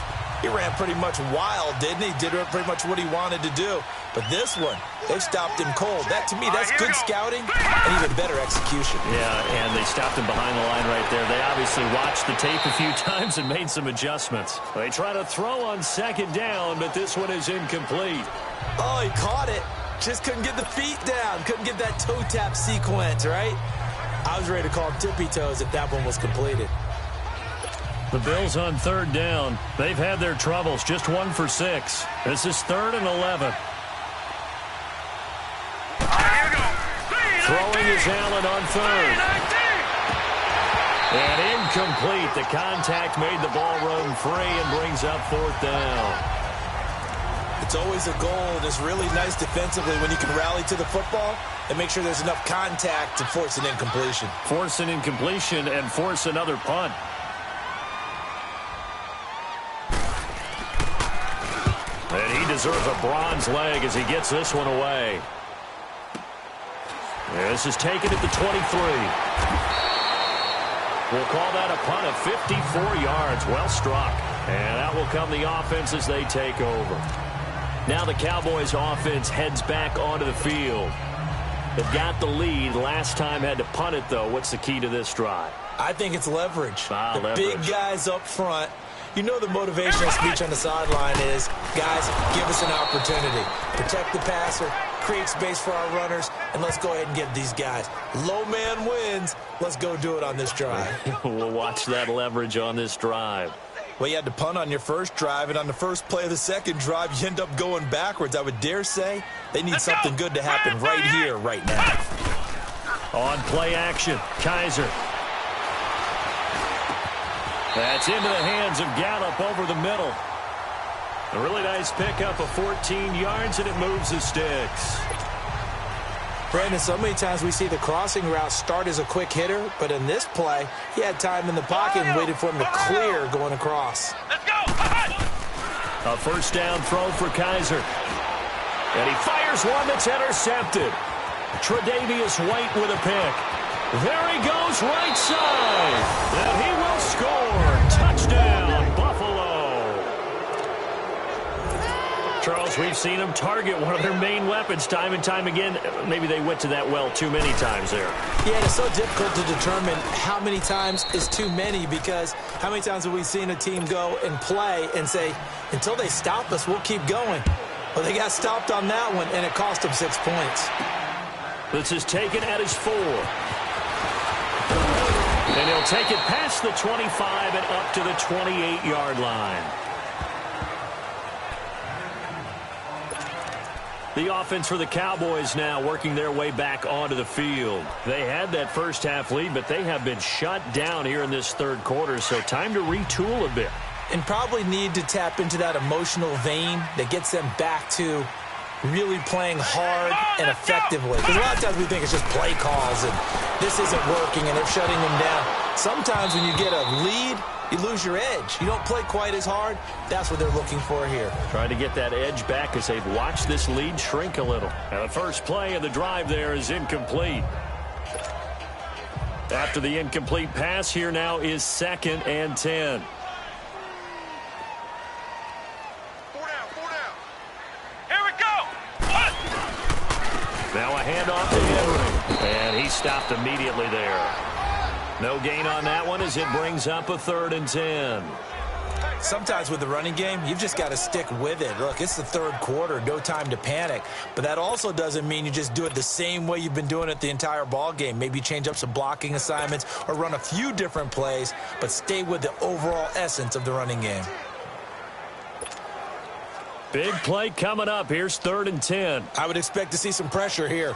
he ran pretty much wild, didn't he? Did pretty much what he wanted to do. But this one, they've stopped him cold. That, to me, that's good scouting and even better execution. Yeah, and they stopped him behind the line right there. They obviously watched the tape a few times and made some adjustments. They try to throw on 2nd down, but this one is incomplete. Oh, he caught it. Just couldn't get the feet down. Couldn't get that toe tap sequence, right? I was ready to call him tippy toes if that one was completed. The Bills on 3rd down. They've had their troubles, just 1 for 6. This is 3rd and 11. Throwing is Allen on 3rd. And incomplete. The contact made the ball run free and brings up 4th down. It's always a goal, and it's really nice defensively when you can rally to the football and make sure there's enough contact to force an incompletion. Force an incompletion and force another punt. And he deserves a bronze leg as he gets this one away. This is taken at the 23. We'll call that a punt of 54 yards. Well struck. And out will come the offense as they take over. Now the Cowboys offense heads back onto the field. They've got the lead. Last time had to punt it, though. What's the key to this drive? I think it's leverage. Leverage. Big guys up front. You know the motivational speech on the sideline is, guys, give us an opportunity. Protect the passer, create space for our runners, and let's go ahead and give these guys. Low man wins. Let's go do it on this drive. We'll watch that leverage on this drive. Well, you had to punt on your first drive, and on the first play of the second drive, you end up going backwards. I would dare say they need something good to happen right here, right now. On play action, Kaiser. That's into the hands of Gallup over the middle. A really nice pickup of 14 yards, and it moves the sticks. Brandon, so many times we see the crossing route start as a quick hitter, but in this play, he had time in the pocket and waited for him to clear going across. Let's go! A first down throw for Kaiser. And he fires one that's intercepted. Tre'Davious White with a pick. There he goes, right side. And he will score. Touchdown, Buffalo. Charles, we've seen them target one of their main weapons time and time again. Maybe they went to that well too many times there. Yeah, it's so difficult to determine how many times is too many, because how many times have we seen a team go and play and say, until they stop us, we'll keep going. Well, they got stopped on that one, and it cost them 6 points. This is taken at his 4. And he'll take it past the 25 and up to the 28-yard line. The offense for the Cowboys now working their way back onto the field. They had that first half lead, but they have been shut down here in this third quarter, so time to retool a bit. And probably need to tap into that emotional vein that gets them back to really playing hard and effectively. Because a lot of times we think it's just play calls and this isn't working and they're shutting them down. Sometimes when you get a lead, you lose your edge. You don't play quite as hard. That's what they're looking for here. Trying to get that edge back as they've watched this lead shrink a little. And the first play of the drive there is incomplete. After the incomplete pass, here now is 2nd and 10. Now a handoff to Henry, and he stopped immediately there. No gain on that one as it brings up a 3rd and 10. Sometimes with the running game, you've just got to stick with it. Look, it's the third quarter, no time to panic. But that also doesn't mean you just do it the same way you've been doing it the entire ball game. Maybe change up some blocking assignments or run a few different plays, but stay with the overall essence of the running game. Big play coming up. Here's 3rd and 10. I would expect to see some pressure here.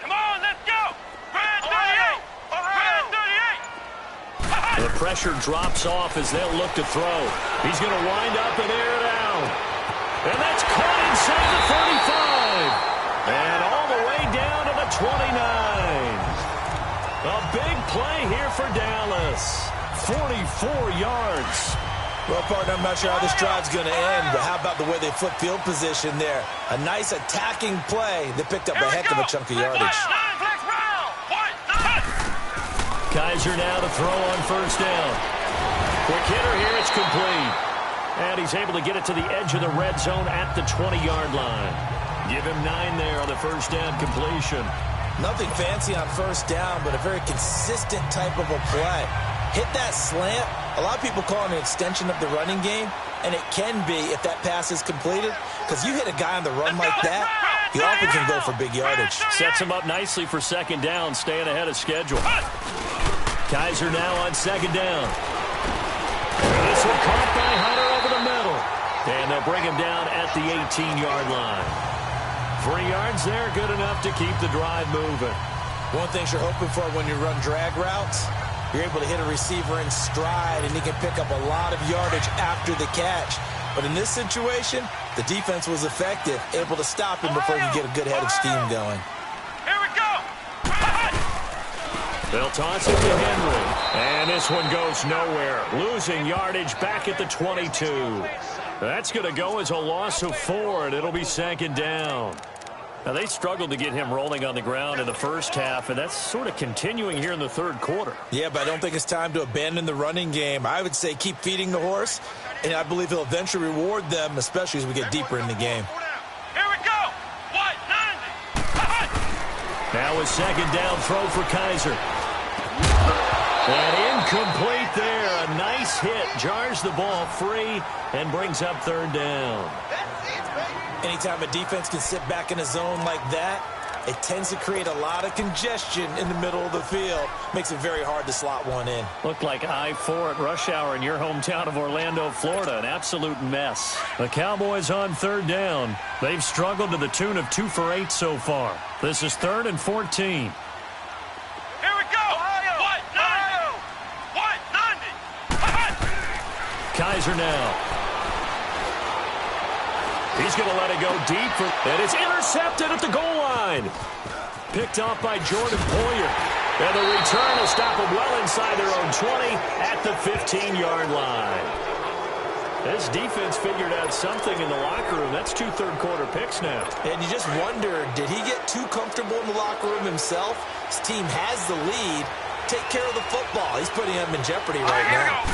Come on, let's go! Red 38! Red 38! The pressure drops off as they'll look to throw. He's going to wind up and air it out. And that's caught inside the 35. And all the way down to the 29. A big play here for Dallas. 44 yards. Well, partner, I'm not sure how this drive's going to end, but how about the way they flip field position there? A nice attacking play that picked up a heck of a chunk of yardage. Kaiser now to throw on first down. Quick hitter here, it's complete. And he's able to get it to the edge of the red zone at the 20-yard line. Give him 9 there on the first down completion. Nothing fancy on first down, but a very consistent type of a play. Hit that slant. A lot of people call it an extension of the running game, and it can be if that pass is completed, because you hit a guy on the run like that, he often can go for big yardage. Sets him up nicely for 2nd down, staying ahead of schedule. Kaiser now on 2nd down. This one caught by Hunter over the middle. And they'll bring him down at the 18-yard line. 3 yards there, good enough to keep the drive moving. One thing you're hoping for when you run drag routes, you're able to hit a receiver in stride, and he can pick up a lot of yardage after the catch. But in this situation, the defense was effective, able to stop him before he could get a good head of steam going. Here we go! They'll toss it to Henry. And this one goes nowhere. Losing yardage back at the 22. That's going to go as a loss of 4, and it'll be 2nd down. Now, they struggled to get him rolling on the ground in the first half, and that's sort of continuing here in the third quarter. Yeah, but I don't think it's time to abandon the running game. I would say keep feeding the horse, and I believe he'll eventually reward them, especially as we get deeper in the game. Here we go! What? 90! Now a 2nd down throw for Kaiser. And incomplete there. A nice hit. Jars the ball free and brings up 3rd down. Anytime a defense can sit back in a zone like that, It tends to create a lot of congestion in the middle of the field. Makes it very hard to slot one in. Looked like I-4 at rush hour in your hometown of Orlando, Florida. An absolute mess. The Cowboys on third down. They've struggled to the tune of 2 for 8 so far. This is 3rd and 14. Kaiser now. He's going to let it go deep, and it's intercepted at the goal line. Picked off by Jordan Poyer. And the return will stop them well inside their own 20 at the 15-yard line. This defense figured out something in the locker room. That's 2 third-quarter picks now. And you just wonder, did he get too comfortable in the locker room himself? His team has the lead. Take care of the football. He's putting them in jeopardy right now.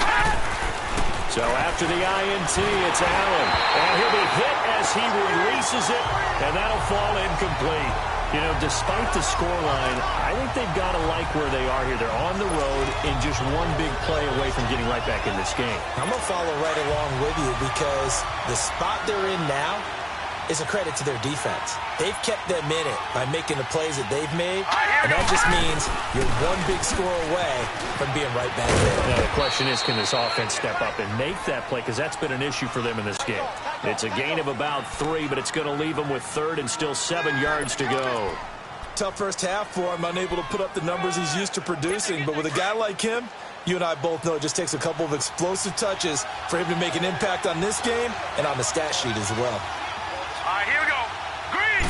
So after the INT, it's Allen. And he'll be hit as he releases it, and that'll fall incomplete. You know, despite the scoreline, I think they've got to like where they are here. They're on the road and just one big play away from getting right back in this game. I'm going to follow right along with you because the spot they're in now is a credit to their defense. They've kept them in it by making the plays that they've made, and that just means you're one big score away from being right back there. Now, the question is, can this offense step up and make that play? Because that's been an issue for them in this game. It's a gain of about 3, but it's going to leave them with 3rd and still 7 yards to go. Tough first half for him, unable to put up the numbers he's used to producing. But with a guy like him, you and I both know it just takes a couple of explosive touches for him to make an impact on this game and on the stat sheet as well. Here we go. Green.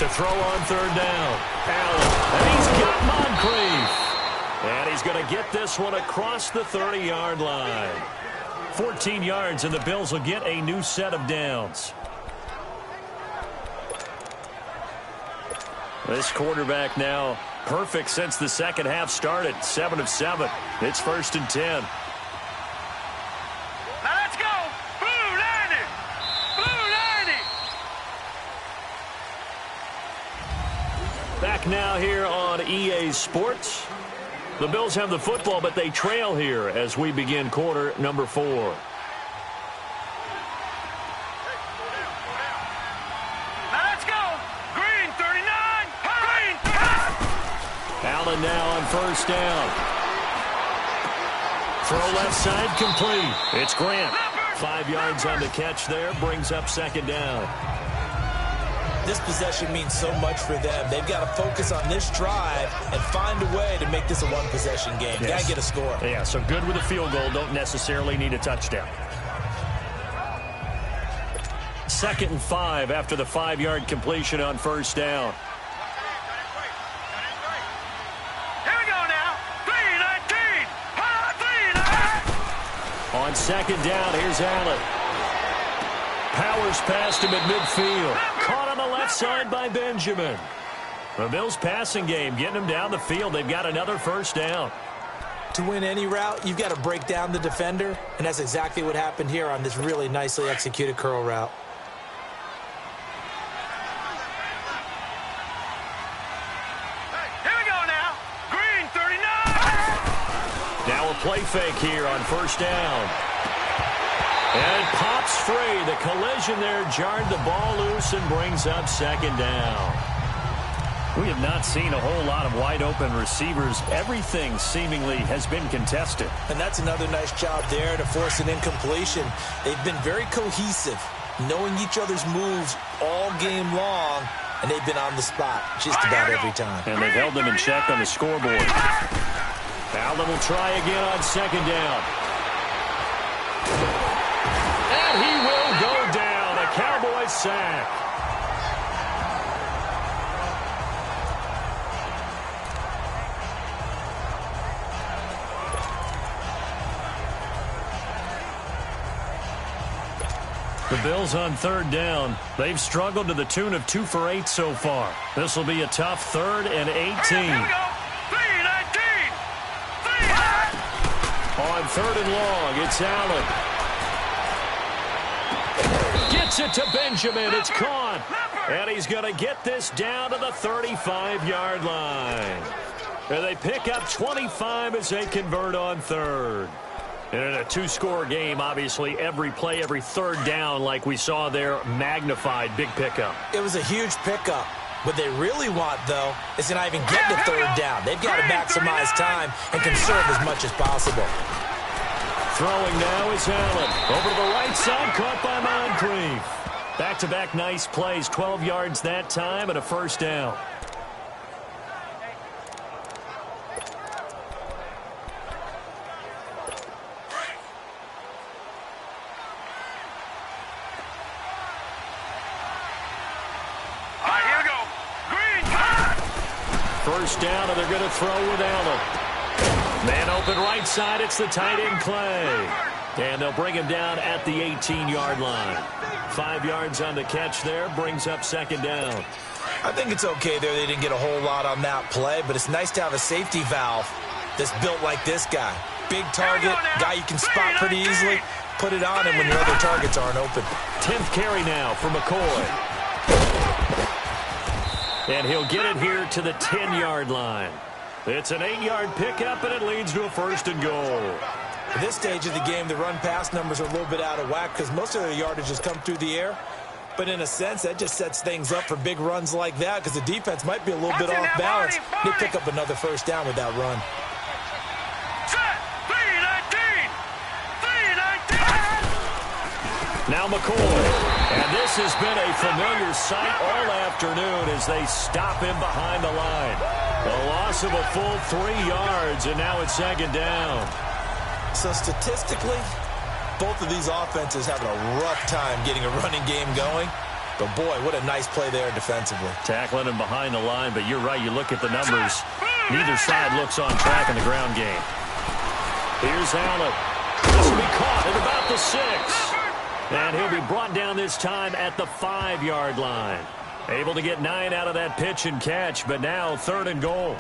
To throw on third down. Allen. And he's got Moncrief. And he's going to get this one across the 30-yard line. 14 yards, and the Bills will get a new set of downs. This quarterback now perfect since the second half started. 7 of 7. It's 1st and 10. Back now here on EA Sports. The Bills have the football, but they trail here as we begin quarter number 4. Now let's go. Green, 39. Green. Allen now on first down. Throw left side complete. It's Grant. 5 yards on the catch there. Brings up 2nd down. This possession means so much for them. They've got to focus on this drive and find a way to make this a one-possession game. Yes. Got to get a score. Yeah, so good with a field goal. Don't necessarily need a touchdown. 2nd and 5 after the 5-yard completion on first down. Here we go now. 3-19. 3-19. On 2nd down, here's Allen. Powers past him at midfield. Caught on the left side by Benjamin. The Bills passing game getting them down the field. They've got another first down. To win any route, you've got to break down the defender, and that's exactly what happened here on this really nicely executed curl route. Here we go now. Green, 39. Now a play fake here on first down. And pops free. The collision there jarred the ball loose and brings up 2nd down. We have not seen a whole lot of wide-open receivers. Everything seemingly has been contested. And that's another nice job there to force an incompletion. They've been very cohesive, knowing each other's moves all game long, and they've been on the spot just about every time. And they've held them in check on the scoreboard. Allen will try again on 2nd down. And he will go down. A Cowboys sack. The Bills on 3rd down. They've struggled to the tune of 2 for 8 so far. This will be a tough 3rd and 18. Here we go. 3-19. 3. On 3rd and long, it's Allen. Gets it to Benjamin. It's caught. And he's going to get this down to the 35-yard line. And they pick up 25 as they convert on 3rd. And in a 2-score game, obviously, every play, every 3rd down, like we saw there, magnified. Big pickup. It was a huge pickup. What they really want, though, is to not even get to third down. They've got to maximize time and conserve as much as possible. Throwing now is Allen. Over to the right side, caught by Moncrief. Back-to-back nice plays, 12 yards that time and a first down. First down, and they're going to throw with Allen. Man open right side, it's the tight end Clay. And they'll bring him down at the 18-yard line. 5 yards on the catch there, brings up second down. I think it's okay there. They didn't get a whole lot on that play, but it's nice to have a safety valve that's built like this guy. Big target, guy you can spot pretty easily. Put it on him when your other targets aren't open. 10th carry now for McCoy. And he'll get it here to the 10-yard line. It's an 8-yard pickup, and it leads to a first and goal. At this stage of the game, the run-pass numbers are a little bit out of whack because most of their yardage has come through the air. But in a sense, that just sets things up for big runs like that because the defense might be a little bit off balance. They pick up another first down with that run. Now McCoy. And this has been a familiar sight all afternoon as they stop him behind the line. A loss of a full 3 yards, and now it's second down. So statistically, both of these offenses having a rough time getting a running game going. But, boy, what a nice play there defensively. Tackling him behind the line, but you're right. You look at the numbers. Neither side looks on track in the ground game. Here's Allen. This will be caught at about the 6. And he'll be brought down this time at the 5-yard line. Able to get 9 out of that pitch and catch, but now third and goal.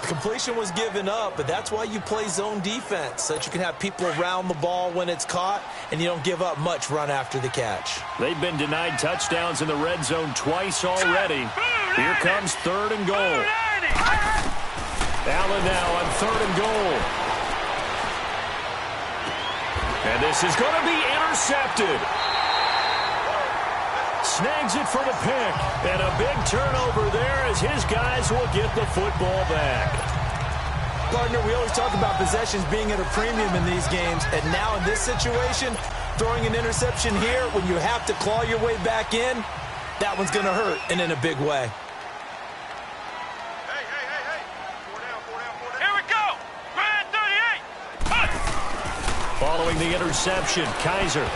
Completion was given up, but that's why you play zone defense, so that you can have people around the ball when it's caught, and you don't give up much run after the catch. They've been denied touchdowns in the red zone twice already. Here comes third and goal. Allen now on third and goal. And this is going to be intercepted. Snags it for the pick. And a big turnover there as his guys will get the football back. Partner, we always talk about possessions being at a premium in these games. And now in this situation, throwing an interception here when you have to claw your way back in, that one's going to hurt, and in a big way. Following the interception, Kaiser.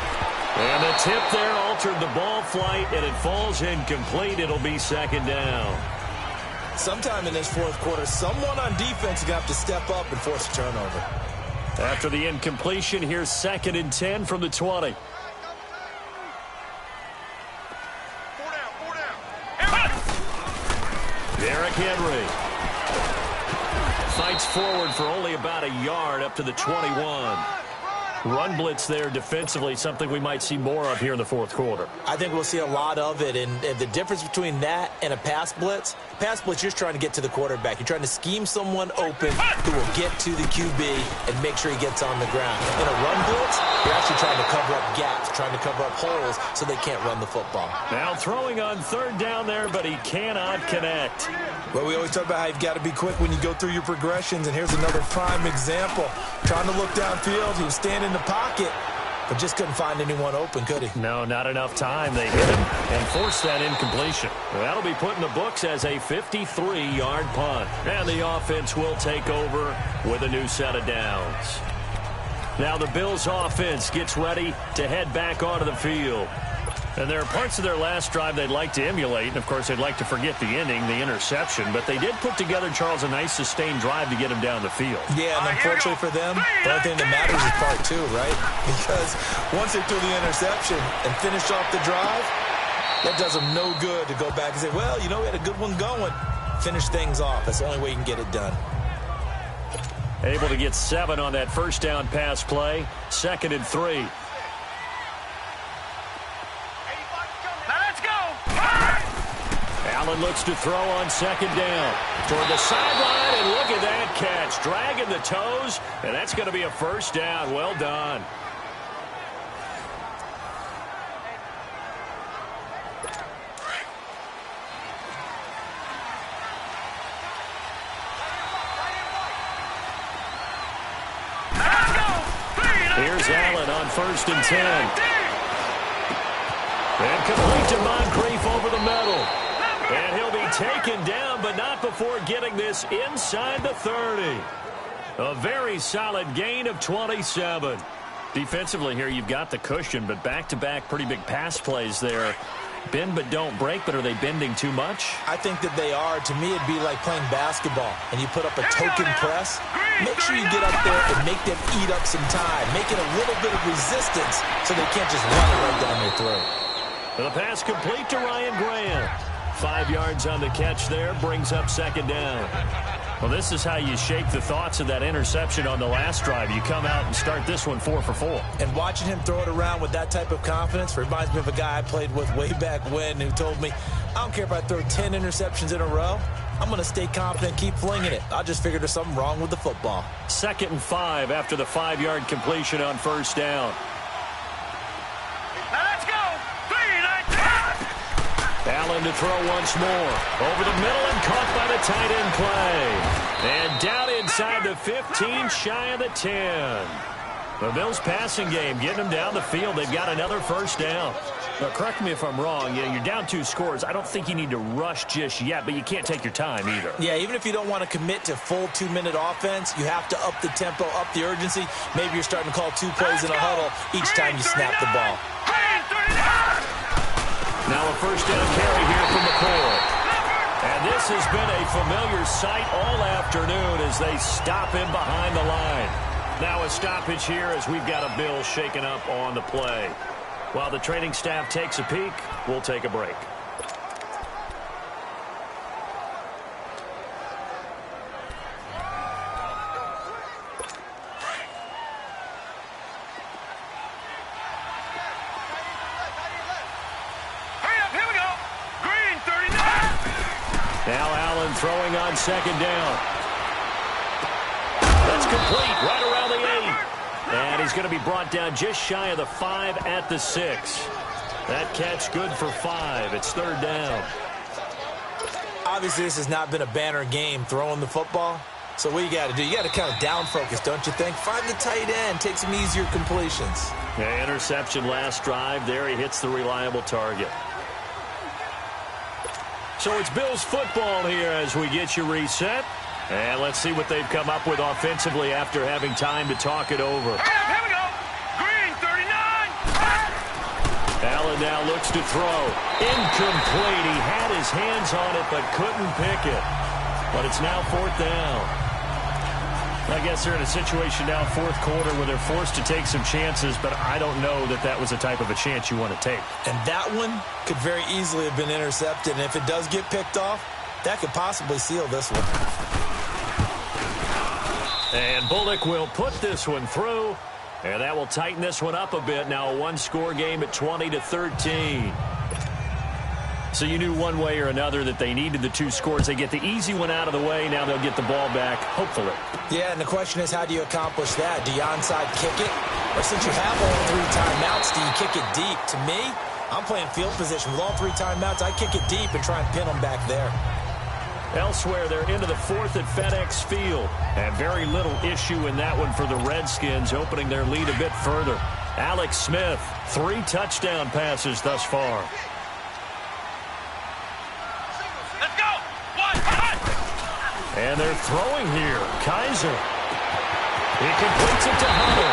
And the tip there altered the ball flight, and it falls incomplete. It'll be second down. Sometime in this fourth quarter, someone on defense is going to have to step up and force a turnover. After the incompletion, here's second and 10 from the 20. Derrick Henry fights forward for only about a yard up to the 21. Run blitz there defensively, something we might see more of here in the fourth quarter. I think we'll see a lot of it, and the difference between that and a pass blitz, you're just trying to get to the quarterback. You're trying to scheme someone open who will get to the QB and make sure he gets on the ground. In a run blitz, you're actually trying to cover up gaps, trying to cover up holes so they can't run the football. Now throwing on third down there, but he cannot connect. Well, we always talk about how you've got to be quick when you go through your progressions, and here's another prime example. Trying to look downfield, he was standing in the pocket, but just couldn't find anyone open, could he? No, not enough time. They hit him and forced that incompletion. That'll be put in the books as a 53-yard punt. And the offense will take over with a new set of downs. Now the Bills offense gets ready to head back onto the field. And there are parts of their last drive they'd like to emulate. And, of course, they'd like to forget the ending, the interception. But they did put together, Charles, a nice sustained drive to get him down the field. Yeah, and unfortunately for them, the only thing that matters is part two, right? Because once they threw the interception and finished off the drive, that does them no good to go back and say, well, you know, we had a good one going. Finish things off. That's the only way you can get it done. Able to get 7 on that first down pass play. 2nd and 3. Allen looks to throw on second down. Toward the sideline, and look at that catch. Dragging the toes, and that's going to be a first down. Well done. first and 10. And complete to Moncrief over the middle. And he'll be taken down, but not before getting this inside the 30. A very solid gain of 27. Defensively here, you've got the cushion, but back-to-back pretty big pass plays there. Bend but don't break, but are they bending too much? I think that they are. To me, it'd be like playing basketball, and you put up a token press. Make sure you get up there and make them eat up some time. Make it a little bit of resistance so they can't just run it right down their throat. The pass complete to Ryan Grant. 5 yards on the catch there, brings up second down. Well, this is how you shake the thoughts of that interception on the last drive. You come out and start this one 4 for 4. And watching him throw it around with that type of confidence reminds me of a guy I played with way back when who told me, I don't care if I throw 10 interceptions in a row. I'm going to stay confident and keep flinging it. I just figured there's something wrong with the football. 2nd and 5 after the 5-yard completion on first down. Allen to throw once more. Over the middle and caught by the tight end play. And down inside the 15, shy of the 10. The Bills passing game, getting them down the field. They've got another first down. Now, correct me if I'm wrong. Yeah, you're down 2 scores. I don't think you need to rush just yet, but you can't take your time either. Yeah, even if you don't want to commit to full 2-minute offense, you have to up the tempo, up the urgency. Maybe you're starting to call 2 plays in a huddle each time you snap the ball. Now a first down carry here from McCoy. And this has been a familiar sight all afternoon as they stop him behind the line. Now a stoppage here as we've got a Bill shaken up on the play. While the training staff takes a peek, we'll take a break. Now Allen throwing on second down. That's complete right around the 8. And he's going to be brought down just shy of the 5 at the 6. That catch good for 5. It's 3rd down. Obviously, this has not been a banner game throwing the football. So what you got to do, you got to kind of down focus, don't you think? Find the tight end, take some easier completions. Yeah, interception last drive. There he hits the reliable target. So it's Bills football here as we get you reset. And let's see what they've come up with offensively after having time to talk it over. Here we go. Green 39. Allen now looks to throw. Incomplete. He had his hands on it but couldn't pick it. But it's now 4th down. I guess they're in a situation now, 4th quarter, where they're forced to take some chances, but I don't know that that was the type of a chance you want to take. And that one could very easily have been intercepted, and if it does get picked off, that could possibly seal this one. And Bullock will put this one through, and that will tighten this one up a bit. Now a 1-score game at 20-13. So you knew one way or another that they needed the 2 scores. They get the easy one out of the way. Now they'll get the ball back, hopefully. Yeah, and the question is, how do you accomplish that? Do you onside kick it? Or since you have all 3 timeouts, do you kick it deep? To me, I'm playing field position. With all 3 timeouts, I kick it deep and try and pin them back there. Elsewhere, they're into the 4th at FedEx Field. And very little issue in that one for the Redskins, opening their lead a bit further. Alex Smith, 3 touchdown passes thus far. And they're throwing here. Kaiser. He completes it to Hunter.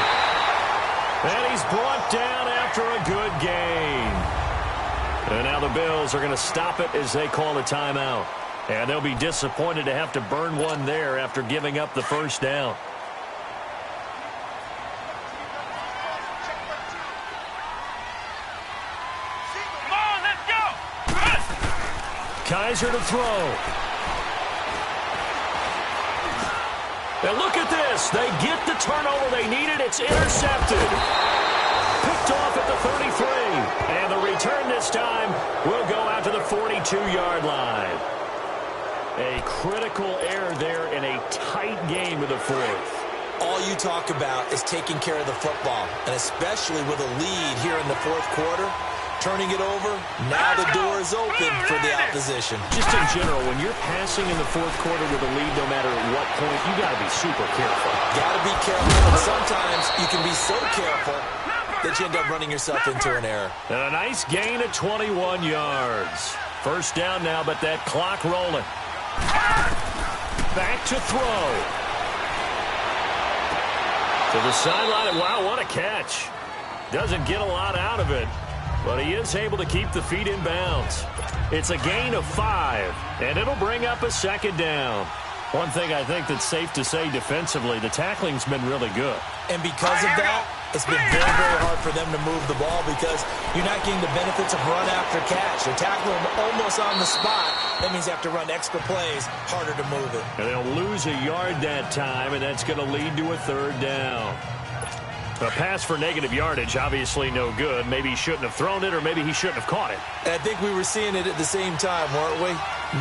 And he's brought down after a good gain. And now the Bills are going to stop it as they call a timeout. And they'll be disappointed to have to burn one there after giving up the first down. Come on, let's go. Kaiser to throw. Now look at this. They get the turnover they needed. It's intercepted. Picked off at the 33. And the return this time will go out to the 42-yard line. A critical error there in a tight game of the 4th. All you talk about is taking care of the football, and especially with a lead here in the 4th quarter. Turning it over, now the door is open for the opposition. Just in general, when you're passing in the 4th quarter with a lead, no matter at what point, you got to be super careful. Got to be careful, and sometimes you can be so careful that you end up running yourself into an error. And a nice gain of 21 yards. First down now, but that clock rolling. Back to throw. To the sideline. Wow, what a catch. Doesn't get a lot out of it, but he is able to keep the feet in bounds. It's a gain of 5, and it'll bring up a second down. One thing I think that's safe to say defensively, the tackling's been really good. And because of that, it's been very, very hard for them to move the ball because you're not getting the benefits of run after catch. They're tackling them almost on the spot. That means they have to run extra plays, harder to move it. And they'll lose a yard that time, and that's going to lead to a third down. A pass for negative yardage, obviously no good. Maybe he shouldn't have thrown it, or maybe he shouldn't have caught it. And I think we were seeing it at the same time, weren't we?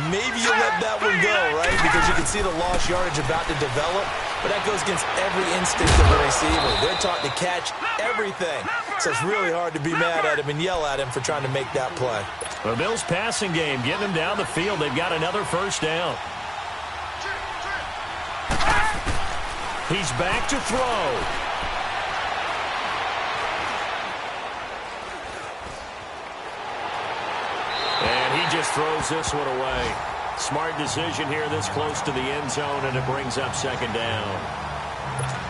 Maybe you let that one go, right? Because you can see the lost yardage about to develop. But that goes against every instinct of a receiver. They're taught to catch everything. So it's really hard to be mad at him and yell at him for trying to make that play. The Bills' passing game, getting them down the field. They've got another first down. He's back to throw. And he just throws this one away. Smart decision here this close to the end zone, and it brings up second down.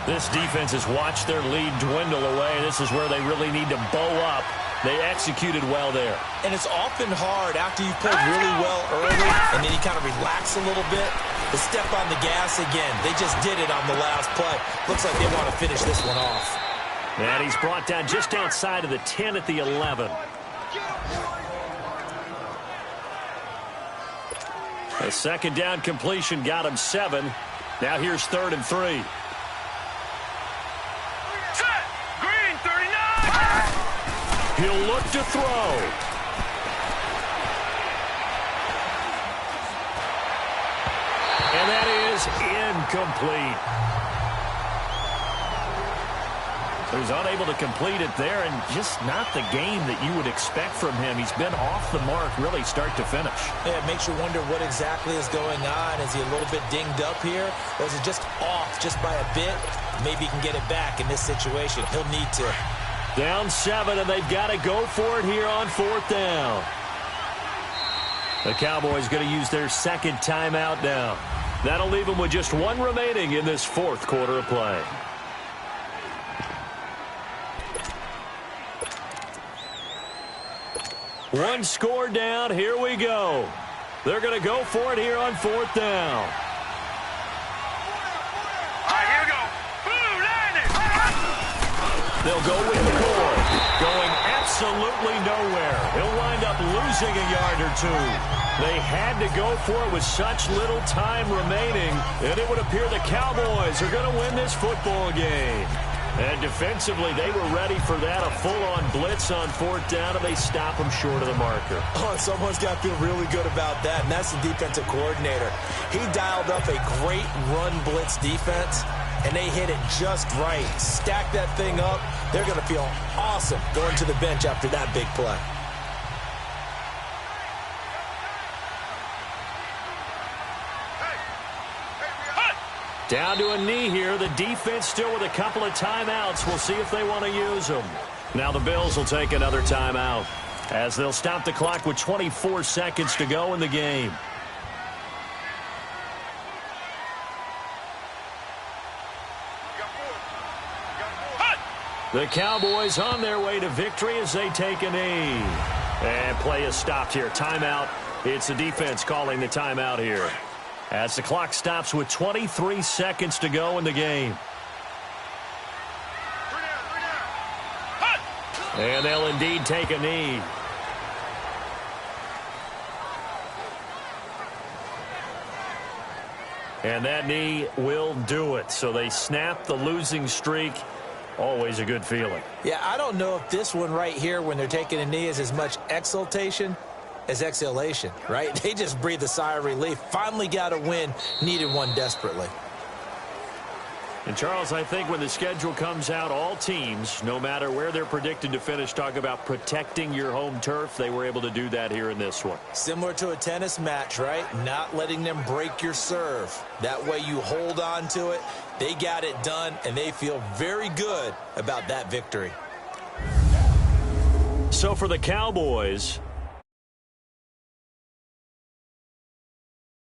This defense has watched their lead dwindle away. This is where they really need to bow up. They executed well there. And it's often hard after you've played really well early and then you kind of relax a little bit to step on the gas again. They just did it on the last play. Looks like they want to finish this one off. And he's brought down just outside of the 10 at the 11. A second down completion got him 7. Now here's 3rd and 3. Set. Green, 39. He'll look to throw. And that is incomplete. He was unable to complete it there, and just not the game that you would expect from him. He's been off the mark really start to finish. Yeah, it makes you wonder what exactly is going on. Is he a little bit dinged up here, or is it just off just by a bit? Maybe he can get it back in this situation. He'll need to. Down 7, and they've got to go for it here on 4th down. The Cowboys going to use their second timeout now. That'll leave them with just 1 remaining in this 4th quarter of play. One score down. Here we go. They're going to go for it here on 4th down. All right, here we go. Boom, They'll go with the core. Going absolutely nowhere. He'll wind up losing a yard or 2. They had to go for it with such little time remaining, and it would appear the Cowboys are going to win this football game. And defensively, they were ready for that, a full-on blitz on 4th down, and they stop them short of the marker. Oh, someone's got to feel really good about that, and that's the defensive coordinator. He dialed up a great run blitz defense, and they hit it just right. Stack that thing up. They're going to feel awesome going to the bench after that big play. Down to a knee here. The defense still with a couple of timeouts. We'll see if they want to use them. Now the Bills will take another timeout as they'll stop the clock with 24 seconds to go in the game. The Cowboys on their way to victory as they take a knee. And play is stopped here. Timeout. It's the defense calling the timeout here, as the clock stops with 23 seconds to go in the game. And they'll indeed take a knee. And that knee will do it. So they snap the losing streak. Always a good feeling. Yeah, I don't know if this one right here, when they're taking a knee, is as much exultation as exhalation, right? They just breathe a sigh of relief. Finally got a win, needed one desperately. And, Charles, I think when the schedule comes out, all teams, no matter where they're predicted to finish, talk about protecting your home turf. They were able to do that here in this one. Similar to a tennis match, right? Not letting them break your serve. That way you hold on to it. They got it done, and they feel very good about that victory. So for the Cowboys,